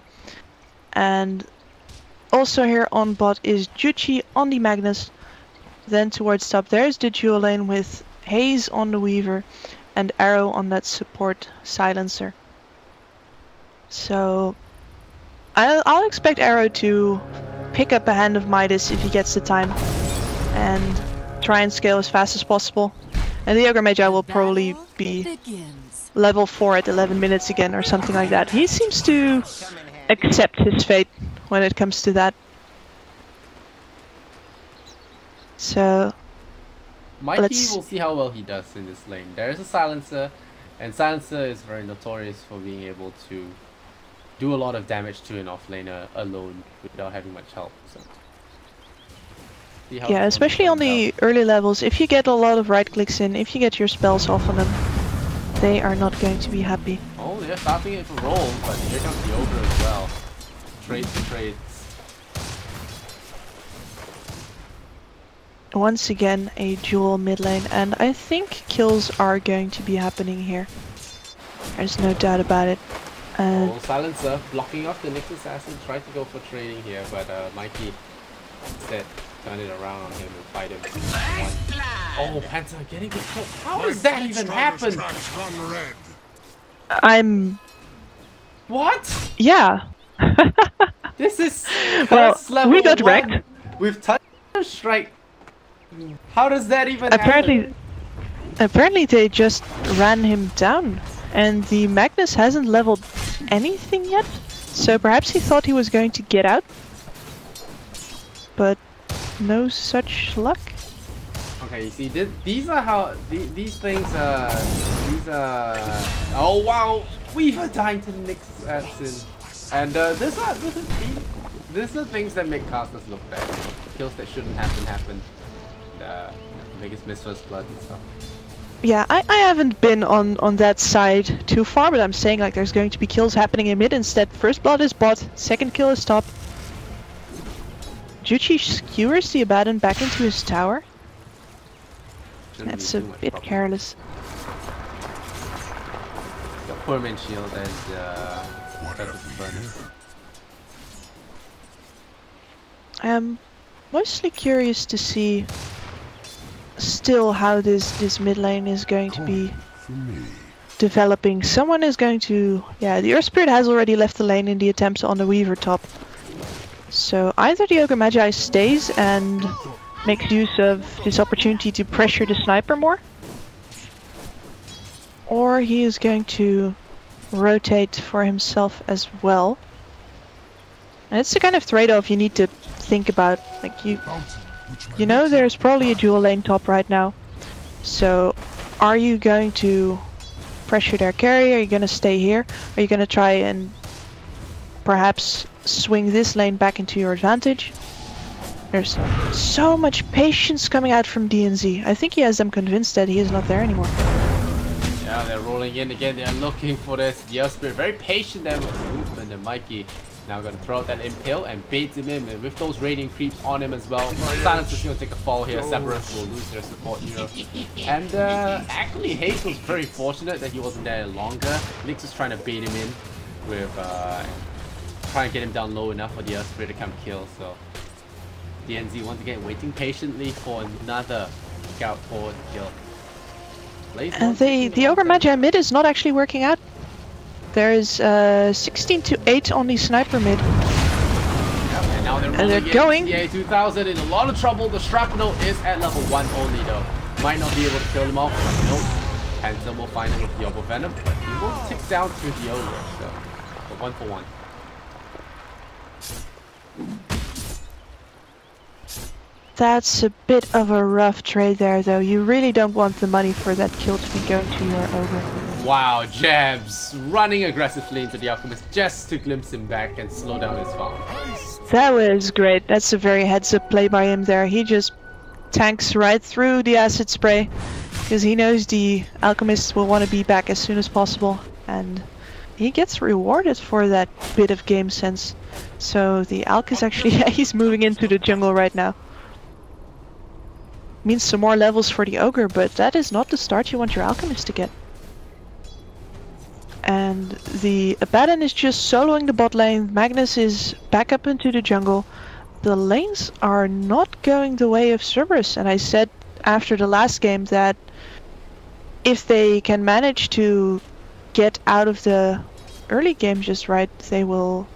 And also here on bot is Juchi on the Magnus. Then towards top there's the dual lane with Haze on the Weaver and Arrow on that support silencer. So I'll expect Arrow to pick up a hand of Midas if he gets the time and try and scale as fast as possible. And the Ogre Magi will probably be level 4 at 11 minutes again or something like that. He seems to accept his fate when it comes to that. So Mikey will see how well he does in this lane. There is a silencer, and silencer is very notorious for being able to do a lot of damage to an offlaner alone without having much help. So yeah, especially on the early levels, if you get a lot of right clicks in, if you get your spells off on them, they are not going to be happy. Oh, they're stopping it for roll, but here comes the Ogre as well. Trades to trades. Once again, a dual mid lane, and I think kills are going to be happening here. There's no doubt about it. Oh, silencer blocking off the Nyx Assassin. Tried to go for trading here, but Mikey instead turned it around on him and fight him. Oh, Penta getting the kill. How does that even happen? I'm... What? Yeah. This is well, level we got 1 wrecked. with Thunder Strike. How does that even happen? Apparently they just ran him down, and the Magnus hasn't leveled anything yet. So perhaps he thought he was going to get out, but no such luck. Okay, you see, these are how these things. These are. Oh wow, Weaver dying to Nyx's absent, and these are things that make casters look bad. Kills that shouldn't happen. Biggest miss first blood and stuff. Yeah, I haven't been on that side too far, but I'm saying like there's going to be kills happening in mid instead. First blood is bot, second kill is top. Juchi skewers the Abaddon back into his tower. That's a bit careless. The poor man shield and I'm mostly curious to see still how this mid lane is going to be developing. Someone is going to... Yeah, the Earth Spirit has already left the lane in the attempt on the Weaver top. So either the Ogre Magi stays and makes use of this opportunity to pressure the sniper more, or he is going to rotate for himself as well. And it's the kind of trade-off you need to think about. Like you know there's probably a dual lane top right now. So are you going to pressure their carry? Are you going to stay here? Are you going to try and perhaps swing this lane back into your advantage? There's so much patience coming out from DNZ. I think he has them convinced that he is not there anymore. Yeah, they're rolling in again. They're looking for this. The Spirit very patient there with the movement, and Mikey now going to throw out that impale and bait him in, and with those radiant creeps on him as well. Silence is going to take a fall here. Cerberus will lose their support hero. And actually Hayes was very fortunate that he wasn't there longer. Nyx is trying to bait him in with trying to get him down low enough for the Spirit to come kill. So DNZ once again waiting patiently for another scout forward kill. And the Ogre Magi mid is not actually working out. There is 16 to 8 on the sniper mid. Yep, and now they're going. The A2000 in a lot of trouble. The shrapnel is at level 1 only though. Might not be able to kill him off. Nope. Penta will find him with the Orb Venom, but he will tick down to the Ogre. So, but 1 for 1. That's a bit of a rough trade there though. You really don't want the money for that kill to be going to your Ogre. Wow, Jabs running aggressively into the Alchemist just to glimpse him back and slow down his farm. That was great. That's a very heads-up play by him there. He just tanks right through the acid spray because he knows the Alchemists will want to be back as soon as possible, and he gets rewarded for that bit of game sense. So the Alch is actually he's moving into the jungle right now. Means some more levels for the Ogre, but that is not the start you want your Alchemist to get. And the Abaddon is just soloing the bot lane. Magnus is back up into the jungle. The lanes are not going the way of Cerberus, and I said after the last game that if they can manage to get out of the early game just right, they will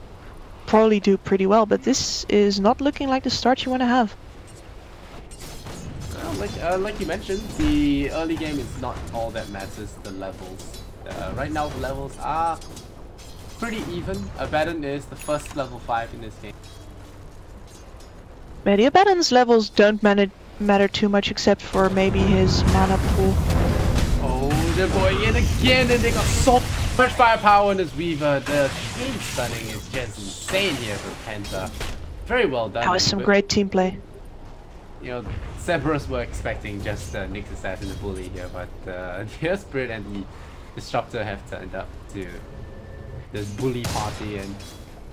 probably do pretty well, but this is not looking like the start you want to have. Well, like you mentioned, the early game is not all that matters, the levels. Right now the levels are pretty even. Abaddon is the first level 5 in this game. But the Abaddon's levels don't matter too much except for maybe his mana pool. Oh, they're going in again and they got so much firepower in this Weaver. The team stunning is just insane here for Penta. Very well done. That was some great team play. You know, Cerberus were expecting just Nyx Assassin and Bully here, but the Spirit and the Disruptor have turned up to this Bully party, and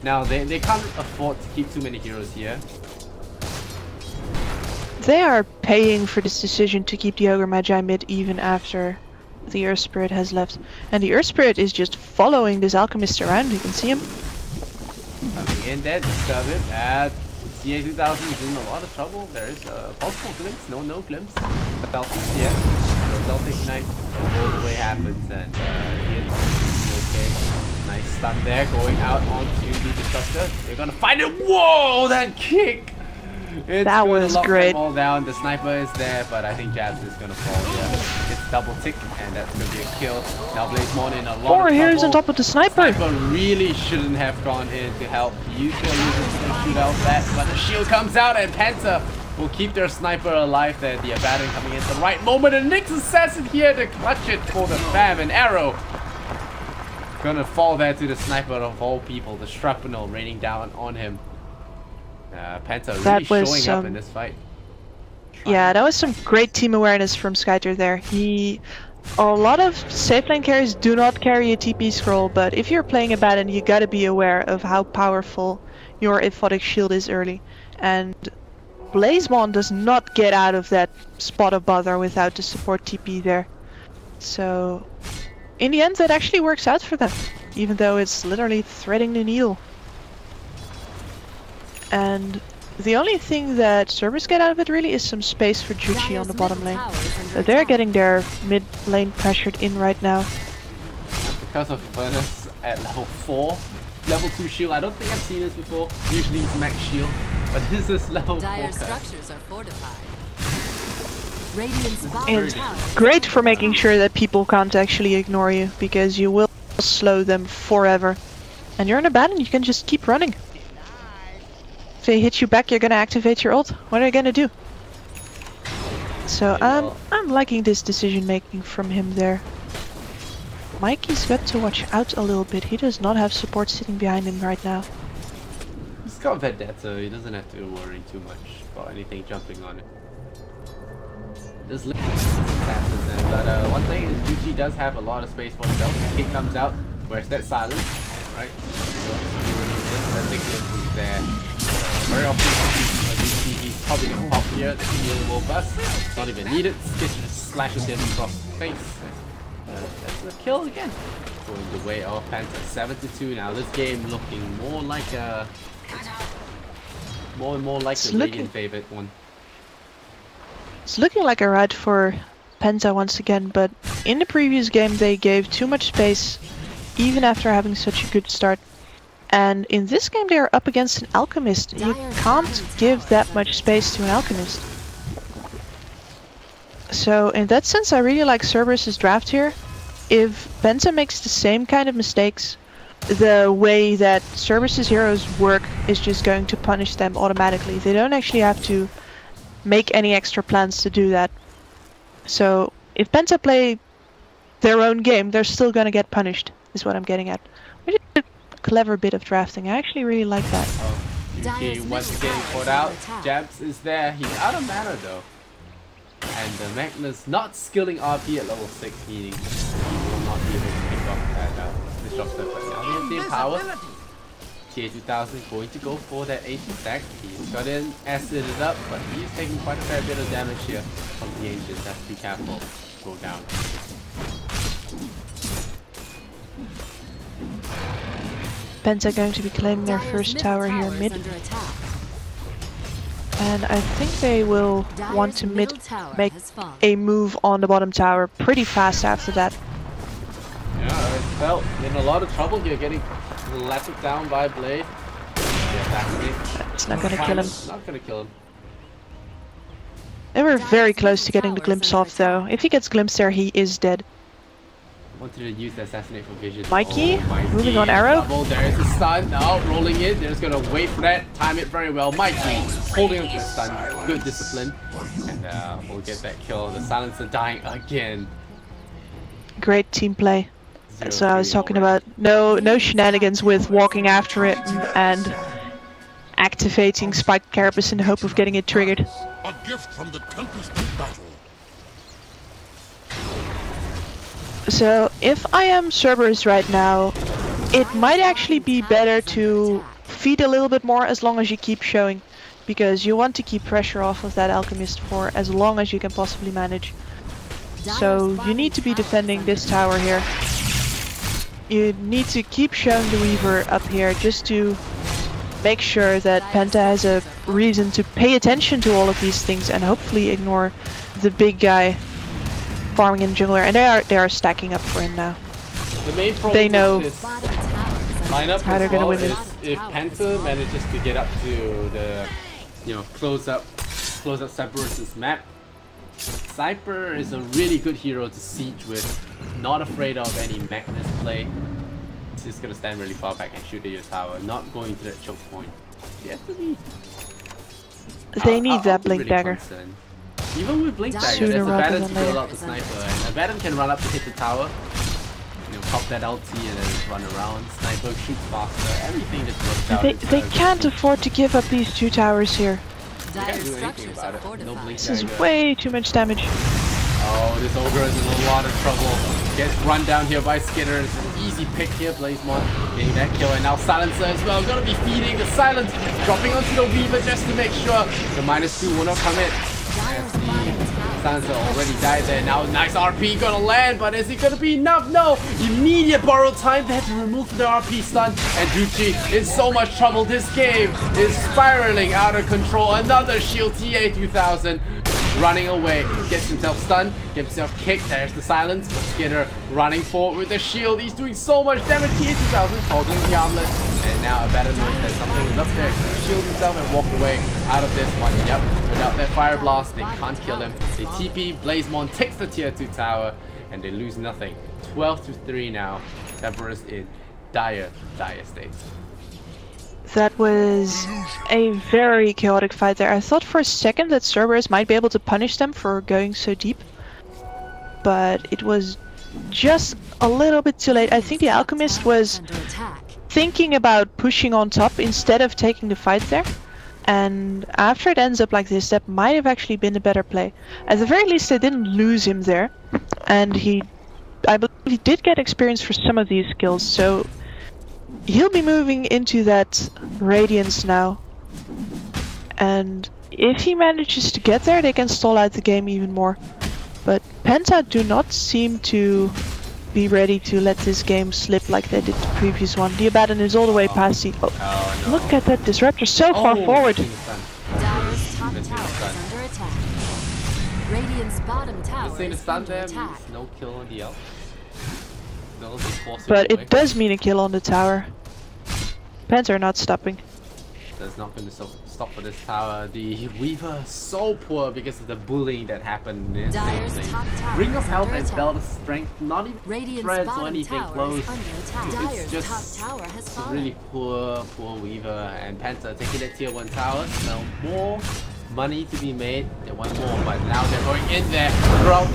now they can't afford to keep too many heroes here. They are paying for this decision to keep the Ogre Magi mid even after the Earth Spirit has left. And the Earth Spirit is just following this Alchemist around, you can see him. Coming in there, disturb him, and CA2000 is in a lot of trouble. There is a possible glimpse, no glimpse. The Falcons, yeah. So Delta Ignite all the way happens, and okay. Nice stun there, going out onto the Disruptor. They're gonna find it. Whoa, that kick! It's That gonna was lock great. them all down. The sniper is there, but I think Jabs is gonna fall here. It's double tick, and that's gonna be a kill. Now Blazemon in a lot 4 of heroes on trouble. top of the sniper. Sniper really shouldn't have gone in to help. He usually uses the shootout that, but the shield comes out, and Penta will keep their sniper alive there. The Abaddon coming in at the right moment, and Nyx Assassin here to clutch it for the fam. And Arrow gonna fall there to the sniper of all people. The shrapnel raining down on him. Penta really showing up in this fight. Yeah, that was some great team awareness from Skyter there. A lot of safe lane carries do not carry a TP scroll, but if you're playing Abaddon, you gotta be aware of how powerful your aphotic shield is early. And Blazemon does not get out of that spot of bother without the support TP there. So, in the end, that actually works out for them, even though it's literally threading the needle. And the only thing that Cerberus get out of it really is some space for Juchi on the bottom lane. But they're getting their mid lane pressured in right now. Because of Furnace at level 4. Level 2 shield, I don't think I've seen this before. Usually it's max shield, but this is level 4. Dire structures are fortified. Radiant's And bottom tower. great for making sure that people can't actually ignore you, because you will slow them forever. And you're in Abaddon, you can just keep running. If they hit you back, you're gonna activate your ult. What are you gonna do? So I'm liking this decision making from him there. Mikey's got to watch out a little bit. He does not have support sitting behind him right now. He's got Vendetta, he doesn't have to worry too much about anything jumping on it. Just but one thing is Juchi does have a lot of space for himself. His kick comes out. Where's that silence? Right? I think he's there. Very often he's probably gonna pop here. The heal will bust. Not even needed. Skitch just slashes him across the face. That's a kill again. Going the way of Penta. 7-2 now. This game looking more like a more and more like the Radiant favorite one. It's looking like a ride for Penta once again, but in the previous game they gave too much space even after having such a good start. And in this game they are up against an Alchemist. You can't give that much space to an Alchemist. So in that sense I really like Cerberus' draft here. If Penta makes the same kind of mistakes, the way that Cerberus' heroes work is just going to punish them automatically. They don't actually have to make any extra plans to do that. So if Penta play their own game, they're still gonna get punished, is what I'm getting at. Which is a clever bit of drafting. I actually really like that. Oh, Yuki once again caught out. Jabs is there. He's out of mana though. And the Magnus not skilling RP at level 6, meaning he will not be able to pick off that disruptor. But now he has the power. TA 2000 going to go for that 80 stack. He's got in, acid it up, but he's taking quite a fair bit of damage here from the Ancients. Have to be careful. Go down. Penta going to be claiming their first tower here mid. And I think they will want to make a move on the bottom tower pretty fast after that. Yeah, it felt in a lot of trouble here, getting lapped down by Blade. It's not gonna kill him. Not gonna kill him. They were very close to getting the glimpse off though. If he gets glimpsed there, he is dead. Wanted to use the assassinate for vision. Mikey, Mikey, moving on arrow. Double, there is a stun. Now rolling in. They're just gonna wait for that. Time it very well. Mikey holding on to the stun. Good discipline. And we'll get that kill. The silencer dying again. Great team play. That's what I was talking about. No shenanigans with walking after it and activating Spike Carapace in the hope of getting it triggered. A gift from the Tempest in battle. So if I am Cerberus right now, it might actually be better to feed a little bit more as long as you keep showing, because you want to keep pressure off of that Alchemist for as long as you can possibly manage. So you need to be defending this tower here. You need to keep showing the Weaver up here just to make sure that Penta has a reason to pay attention to all of these things and hopefully ignore the big guy farming in jungler, and they are stacking up for him now. The main problem They know with this lineup how they're gonna win is this. if Penta manages to get up to the you know, close up Cerberus' map. Cypher is a really good hero to siege with, not afraid of any Magnus play. He's just gonna stand really far back and shoot at your tower, not going to that choke point. They need that Blink really Dagger. concerned. Even with Blink Dagger, Sooner there's a rather balance than to build later. out the sniper, and a Baron can run up to hit the tower, you know, pop that ulti and then run around. Sniper shoots faster, everything just works out. They can't afford to give up these 2 towers here. Can't Dire's do anything structures about are it. No fortified. Blink This is Dagger. way too much damage. Oh, this ogre is in a lot of trouble. Gets run down here by Skitter. It's an easy pick here. Blazemon getting that kill, and now Silencer as well. Gonna be feeding the silence, dropping onto the Weaver just to make sure the -2 will not come in. As the Silencer already died there. Now nice RP gonna land, but is it gonna be enough? No! Immediate borrowed time. They had to remove the RP stun, and Juchi in so much trouble. This game is spiraling out of control. Another shield TA 2000. Running away, gets himself stunned, gets himself kicked. There's the silence. Skinner running forward with the shield. He's doing so much damage. TA2000 holding the armlet, and now a better knows that something is up there. Shield himself and walk away out of this one. Yep, without that fire blast, they can't kill him. They TP. Blazemon takes the tier 2 tower, and they lose nothing. 12-3 now. Cerberus in dire state. That was a very chaotic fight there. I thought for a second that Cerberus might be able to punish them for going so deep, but it was just a little bit too late. I think the Alchemist was Under attack. thinking about pushing on top instead of taking the fight there, and after it ends up like this, that might have actually been a better play. At the very least, they didn't lose him there, and I believe he did get experience for some of these skills, so he'll be moving into that Radiance now, and if he manages to get there, they can stall out the game even more. But Penta do not seem to be ready to let this game slip like they did the previous one. The Abaddon is all the way past the... Oh, no. Look at that Disruptor, so far forward! Dire's top tower is under attack. Radiant's bottom tower The is stun under there attack. means no kill on the elf. No, they force But away. it does mean a kill on the tower. Penta are not stopping. That's not going to stop for this tower. The Weaver is so poor because of the bullying that happened in this Dire's thing. top tower Ring of is Health under and attack. Belt of Strength, not even Radiant's threads or bottom anything tower close. is under attack. It's Dire's just top tower has a fallen. really poor Weaver, and Penta taking that tier 1 tower. So more money to be made. They want more, but now they're going in there. Throw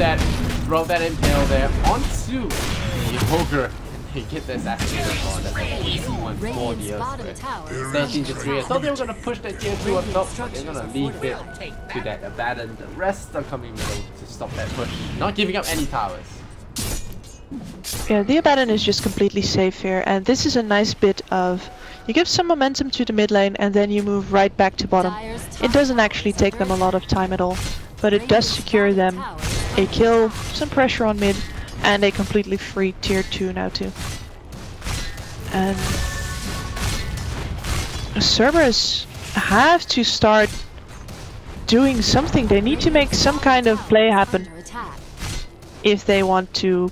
that impale there onto the ogre. They get the assassinator on. That's an easy one for Radiant's the bottom Earth. tower is 13-3. I thought they were gonna push that tier 2 up top, but they're structures gonna are leave it fortified. to that Abaddon. The rest are coming middle to stop that push. Not giving up any towers. Yeah, the Abaddon is just completely safe here, and this is a nice bit of... You give some momentum to the mid lane, and then you move right back to bottom. Dire's top It doesn't tower actually is take under them a lot of time at all, but it does Radiant's secure bottom them tower is a under kill, attack. some pressure on mid, and a completely free tier 2 now too. And Cerberus have to start doing something. They need to make some kind of play happen Under attack. if they want to.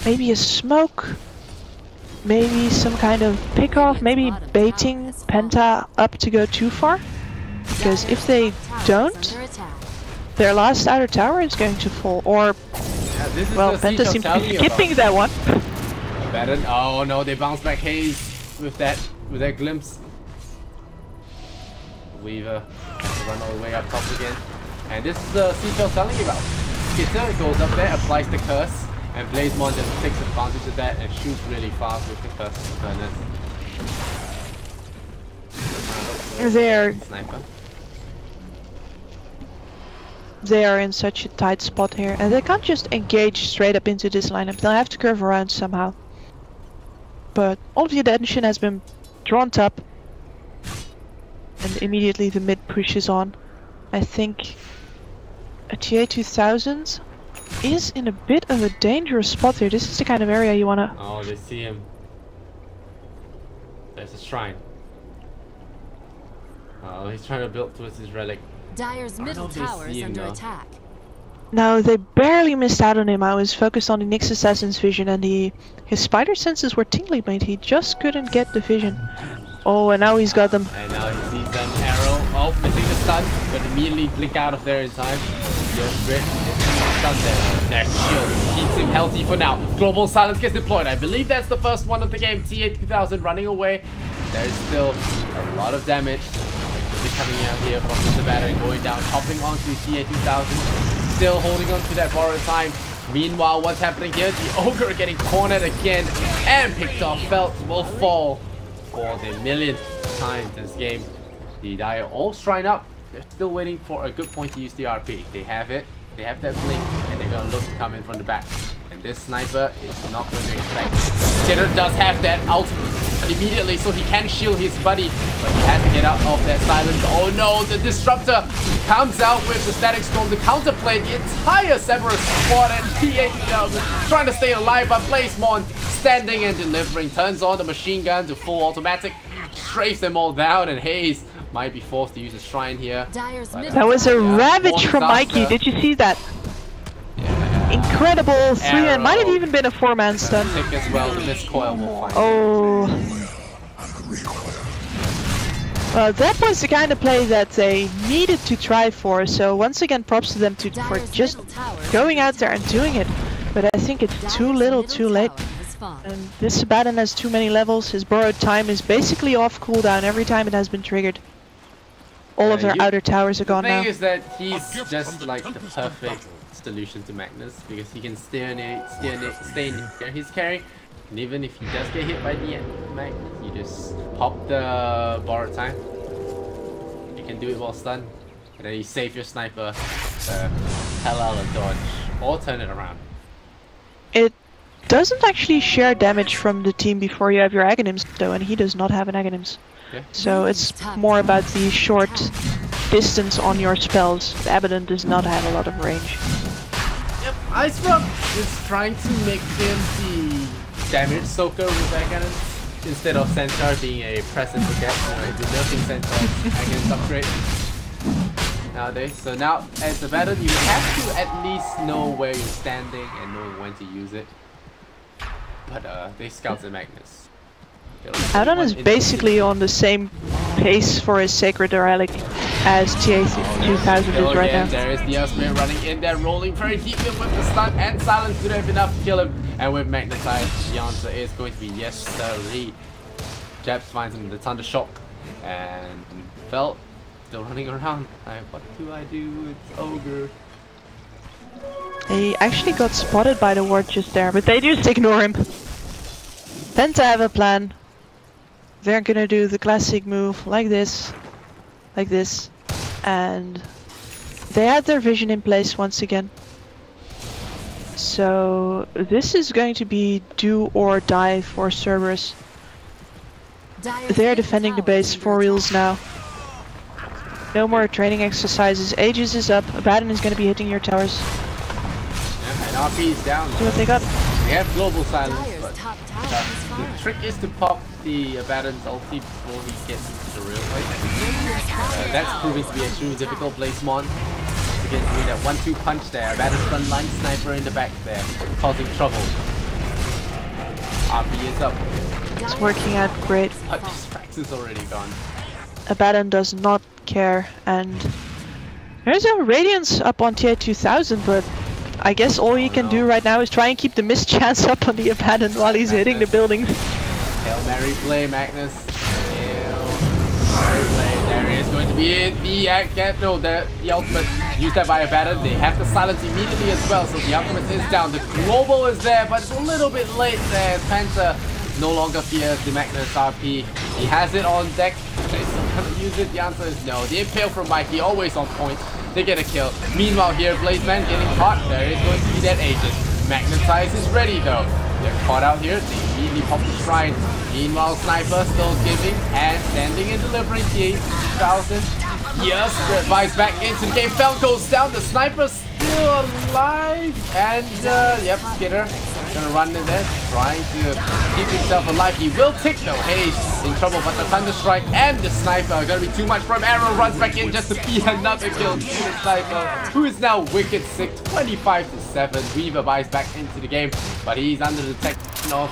Maybe a smoke, maybe some kind of pick off, maybe baiting Penta up to go too far. Because if they don't, their last outer tower is going to fall. Or, Yeah, this is well, the Penta siege seems to I'm be telling you skipping about. that one. Abaddon. Oh no, they bounce back Haze with that glimpse. Weaver has to run all the way up top again. And this is the siege I was telling you about. Skitter goes up there, applies the curse, and Blazemon just takes advantage of that and shoots really fast with the curse furnace. There. Sniper. They are in such a tight spot here, and they can't just engage straight up into this lineup. They'll have to curve around somehow. But all of the attention has been drawn up, and immediately the mid pushes on. I think a TA 2000 is in a bit of a dangerous spot here. This is the kind of area you wanna... Oh, they see him. There's a shrine. Oh, he's trying to build towards his relic. Dire's middle they tower see is him under now. attack. No, they barely missed out on him. I was focused on the Nyx Assassin's vision, and his spider senses were tingly, but he just couldn't get the vision. Oh, and now he's got them. And now he sees an arrow. Oh, missing stun, but immediately blink out of there in time. Just Brit is stunned there. Next shield keeps him healthy for now. Global silence gets deployed. I believe that's the first one of the game. TA2000 running away. There's still a lot of damage coming out here from the battery, going down, hopping onto TA2000. Still holding on to that borrowed time. Meanwhile, what's happening here? The Ogre getting cornered again and picked off. Felt will fall for the millionth time this game. The Dire all shrine up. They're still waiting for a good point to use the RP. They have it. They have that blink, and they're gonna look to come in from the back. And this sniper is not going to expect. Jitter does have that ultimate immediately, so he can shield his buddy, but he has to get out of that silence. Oh no, the disruptor comes out with the static storm to counterplay the entire Cerberus squad, and TA2000 trying to stay alive, but Blazemon standing and delivering. Turns on the machine gun to full automatic, strafes them all down, and Hayes might be forced to use a shrine here. That was a ravage from Mikey. Did you see that? Yeah. Incredible 3, and might have even been a 4-man stun. As well, the missed coil will find. Oh. Well, that was the kind of play that they needed to try for, so once again props to them for just going out there and doing it. But I think it's too little, too late. And this Abaddon has too many levels. His borrowed time is basically off cooldown every time it has been triggered. All of their outer towers are gone now. The thing is that he's just like the perfect solution to Magnus, because he can stay near his carry, and even if he does get hit by the Magnus, you just pop the borrowed time. You can do it while stunned, and then you save your sniper hell out of dodge, or turn it around. It doesn't actually share damage from the team before you have your Aghanims though, and he does not have an Aghanims. Yeah. So it's more about the short distance on your spells. The Abaddon does not have a lot of range. Yep, Ice Rock is trying to make him the damage soaker with Aghanims instead of Centaur being a press and forget. He's nerfing Centaur's Aghanims upgrade nowadays. So now as a Abaddon, you have to at least know where you're standing and know when to use it. But they scout the Magnus. Abaddon is basically on the same pace for his Sacred Relic as TA2000 is right now. There is the Earthman running in there, rolling very deeply with the stun and silence. Could have enough to kill him. And with Magnetized, the answer is going to be yes, sirree. Japs finds him in the Thunder Shock. And Felt still running around. What do I do with Ogre? He actually got spotted by the ward just there, but they just ignore him. Penta have a plan. They're gonna do the classic move like this, and they had their vision in place once again. So this is going to be do or die for Cerberus. They're defending the base for reals now. No more training exercises. Aegis is up. Abaddon is gonna be hitting your towers. And RP is down. See what they got. We have global silence, but the trick is to pop the Abaddon's ulti before he gets into the real fight. That's proving to be extremely difficult. Blazemon again doing that 1-2 punch there. Abaddon's frontline sniper in the back there, causing trouble. RP is up. It's working out great. But Distrax is already gone. Abaddon does not care, and there's a Radiance up on TA2000, but I guess all he can do right now is try and keep the miss chance up on the Abaddon while he's hitting the buildings. Hail Mary play, Magnus. Hail Mary play. There is going to be it. The ultimate used that by Abaddon. They have to silence immediately as well, so the ultimate is down. The global is there, but it's a little bit late there. Penta no longer fears the Magnus RP. He has it on deck. They still gonna use it. The answer is no. The impale from Mikey, always on point. They get a kill. Meanwhile here, Blazeman getting caught. There is going to be that Aegis. Magnetize is ready though. They're caught out here. They immediately pop the shrine. Meanwhile, Sniper still giving and standing and delivering. TA2000. Yes, revives back into the game. Fel goes down. The Sniper still alive. And yep, Skitter gonna run in there, trying to keep himself alive. He will tick though. Hayes in trouble, but the Thunder Strike and the Sniper are gonna be too much for him. Arrow runs back in just to be another kill to the Sniper, who is now wicked sick, 25-7. Weaver buys back into the game, but he's under the detection of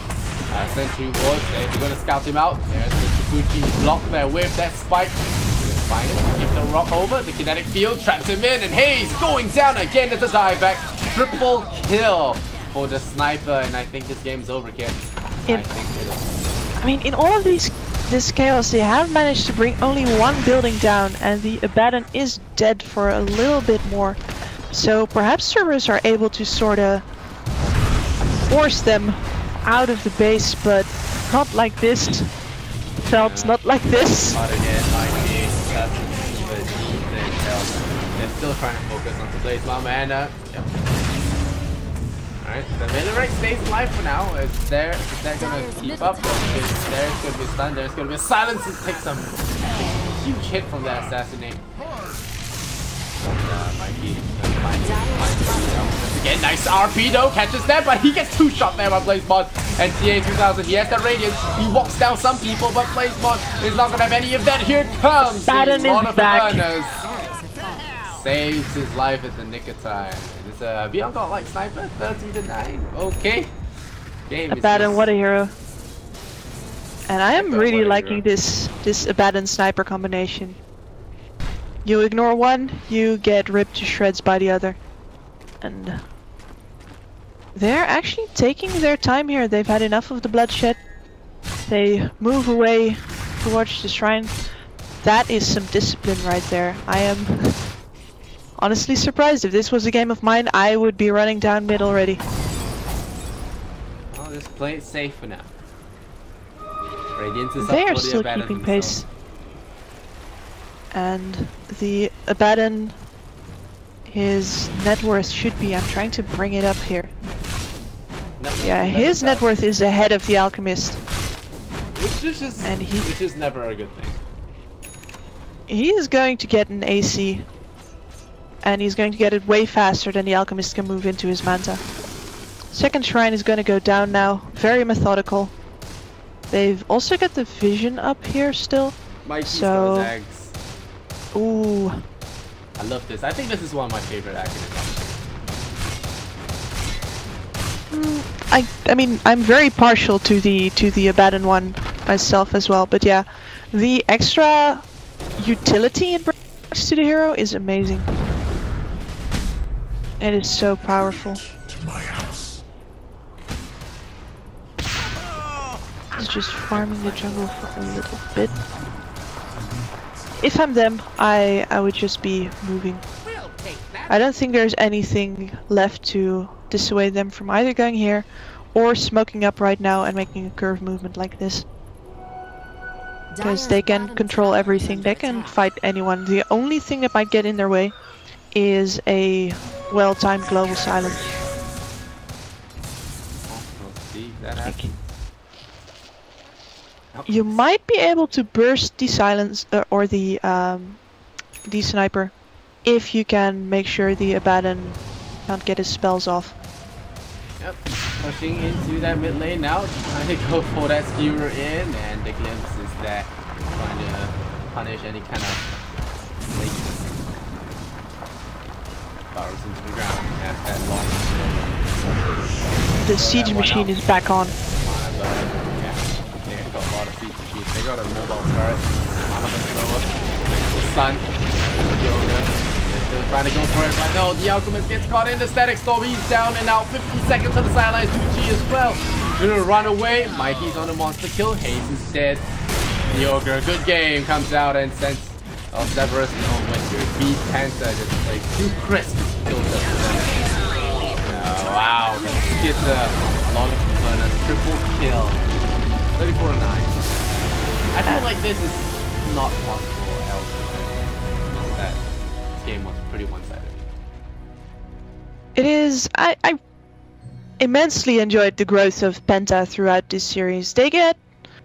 Sentry Ward. They're gonna scout him out. There's the Takuchi block there with that spike. find him. Keep the rock over. The kinetic field traps him in, and Hayes going down again as a dive back. Triple kill for the sniper, and I think this game's over, kids. I think it is. I mean, in all of this chaos, they have managed to bring only one building down, and the Abaddon is dead for a little bit more. So perhaps Cerberus are able to sort of force them out of the base, but not like this. Felt not like this. Not again, like this. They're still trying to focus on today's mom, and yep. Alright, the Millerite stays alive for now. Is they're gonna keep up. There's gonna be a stun, there's gonna be a silence. It takes some huge hit from that assassinate. Mikey again, nice RP though, catches that, but he gets two shot there by BlazeBot. And TA2000, he has the Radiance, he walks down some people, but BlazeBot is not gonna have any of that. Here comes Abaddon is back. Saves his life at the nick of time. It's a Beyond God-like sniper, 13-9. Okay. Game Abaddon, what a hero. And I am really liking hero. this Abaddon sniper combination. You ignore one, you get ripped to shreds by the other. And they're actually taking their time here. They've had enough of the bloodshed. They move away towards the shrine. That is some discipline right there. I am honestly surprised. If this was a game of mine, I would be running down mid already. I'll just play it safe for now. Radiance is They up are for the still Abaddon, keeping pace. And the Abaddon, his net worth should be, I'm trying to bring it up here. Yeah, his net worth is ahead of the Alchemist. Which is never a good thing. He is going to get an AC. And he's going to get it way faster than the Alchemist can move into his Manta. Second shrine is going to go down now. Very methodical. They've also got the vision up here still. Mikey's so... got his eggs. Ooh. I love this. I think this is one of my favorite acronyms. I mean, I'm very partial to the Abaddon one myself as well, but yeah, the extra utility it brings to the hero is amazing. It is so powerful. To my house. It's just farming the jungle for a little bit. If I'm them, I would just be moving. I don't think there's anything left to dissuade them from either going here or smoking up right now and making a curve movement like this. Because they can control everything, they can fight anyone. The only thing that might get in their way is a well-timed global silence. You might be able to burst the silence or the sniper if you can make sure the Abaddon can't get his spells off. Yep, pushing into that mid lane now, trying to go for that skewer in, and the glimpse is that trying to punish any kind of lateness. Powers into the ground at that long. The siege machine is back on. Got a lot of siege machines. They got a mobile turret. One of them over. The sun. They're still trying to go for it right now. The Alchemist gets caught in the static storm. He's down and now 50 seconds on the sidelines. 2G as well. Gonna run away. Mikey's on a monster kill. Hayes is dead. The Ogre, good game, comes out and sends Cerberus no winter. Beat Penta just like too crisp. Kills us. Wow. Gets a lot of fun. A triple kill. 34-9. I feel like this is not possible else. That game was pretty one-sided. It is. I immensely enjoyed the growth of Penta throughout this series. They get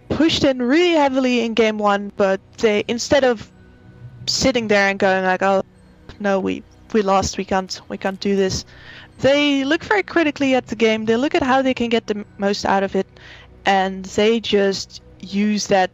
pushed in really heavily in game 1, but they, instead of sitting there and going like, oh no, we lost, we can't do this, they look very critically at the game. They look at how they can get the most out of it, and they just use that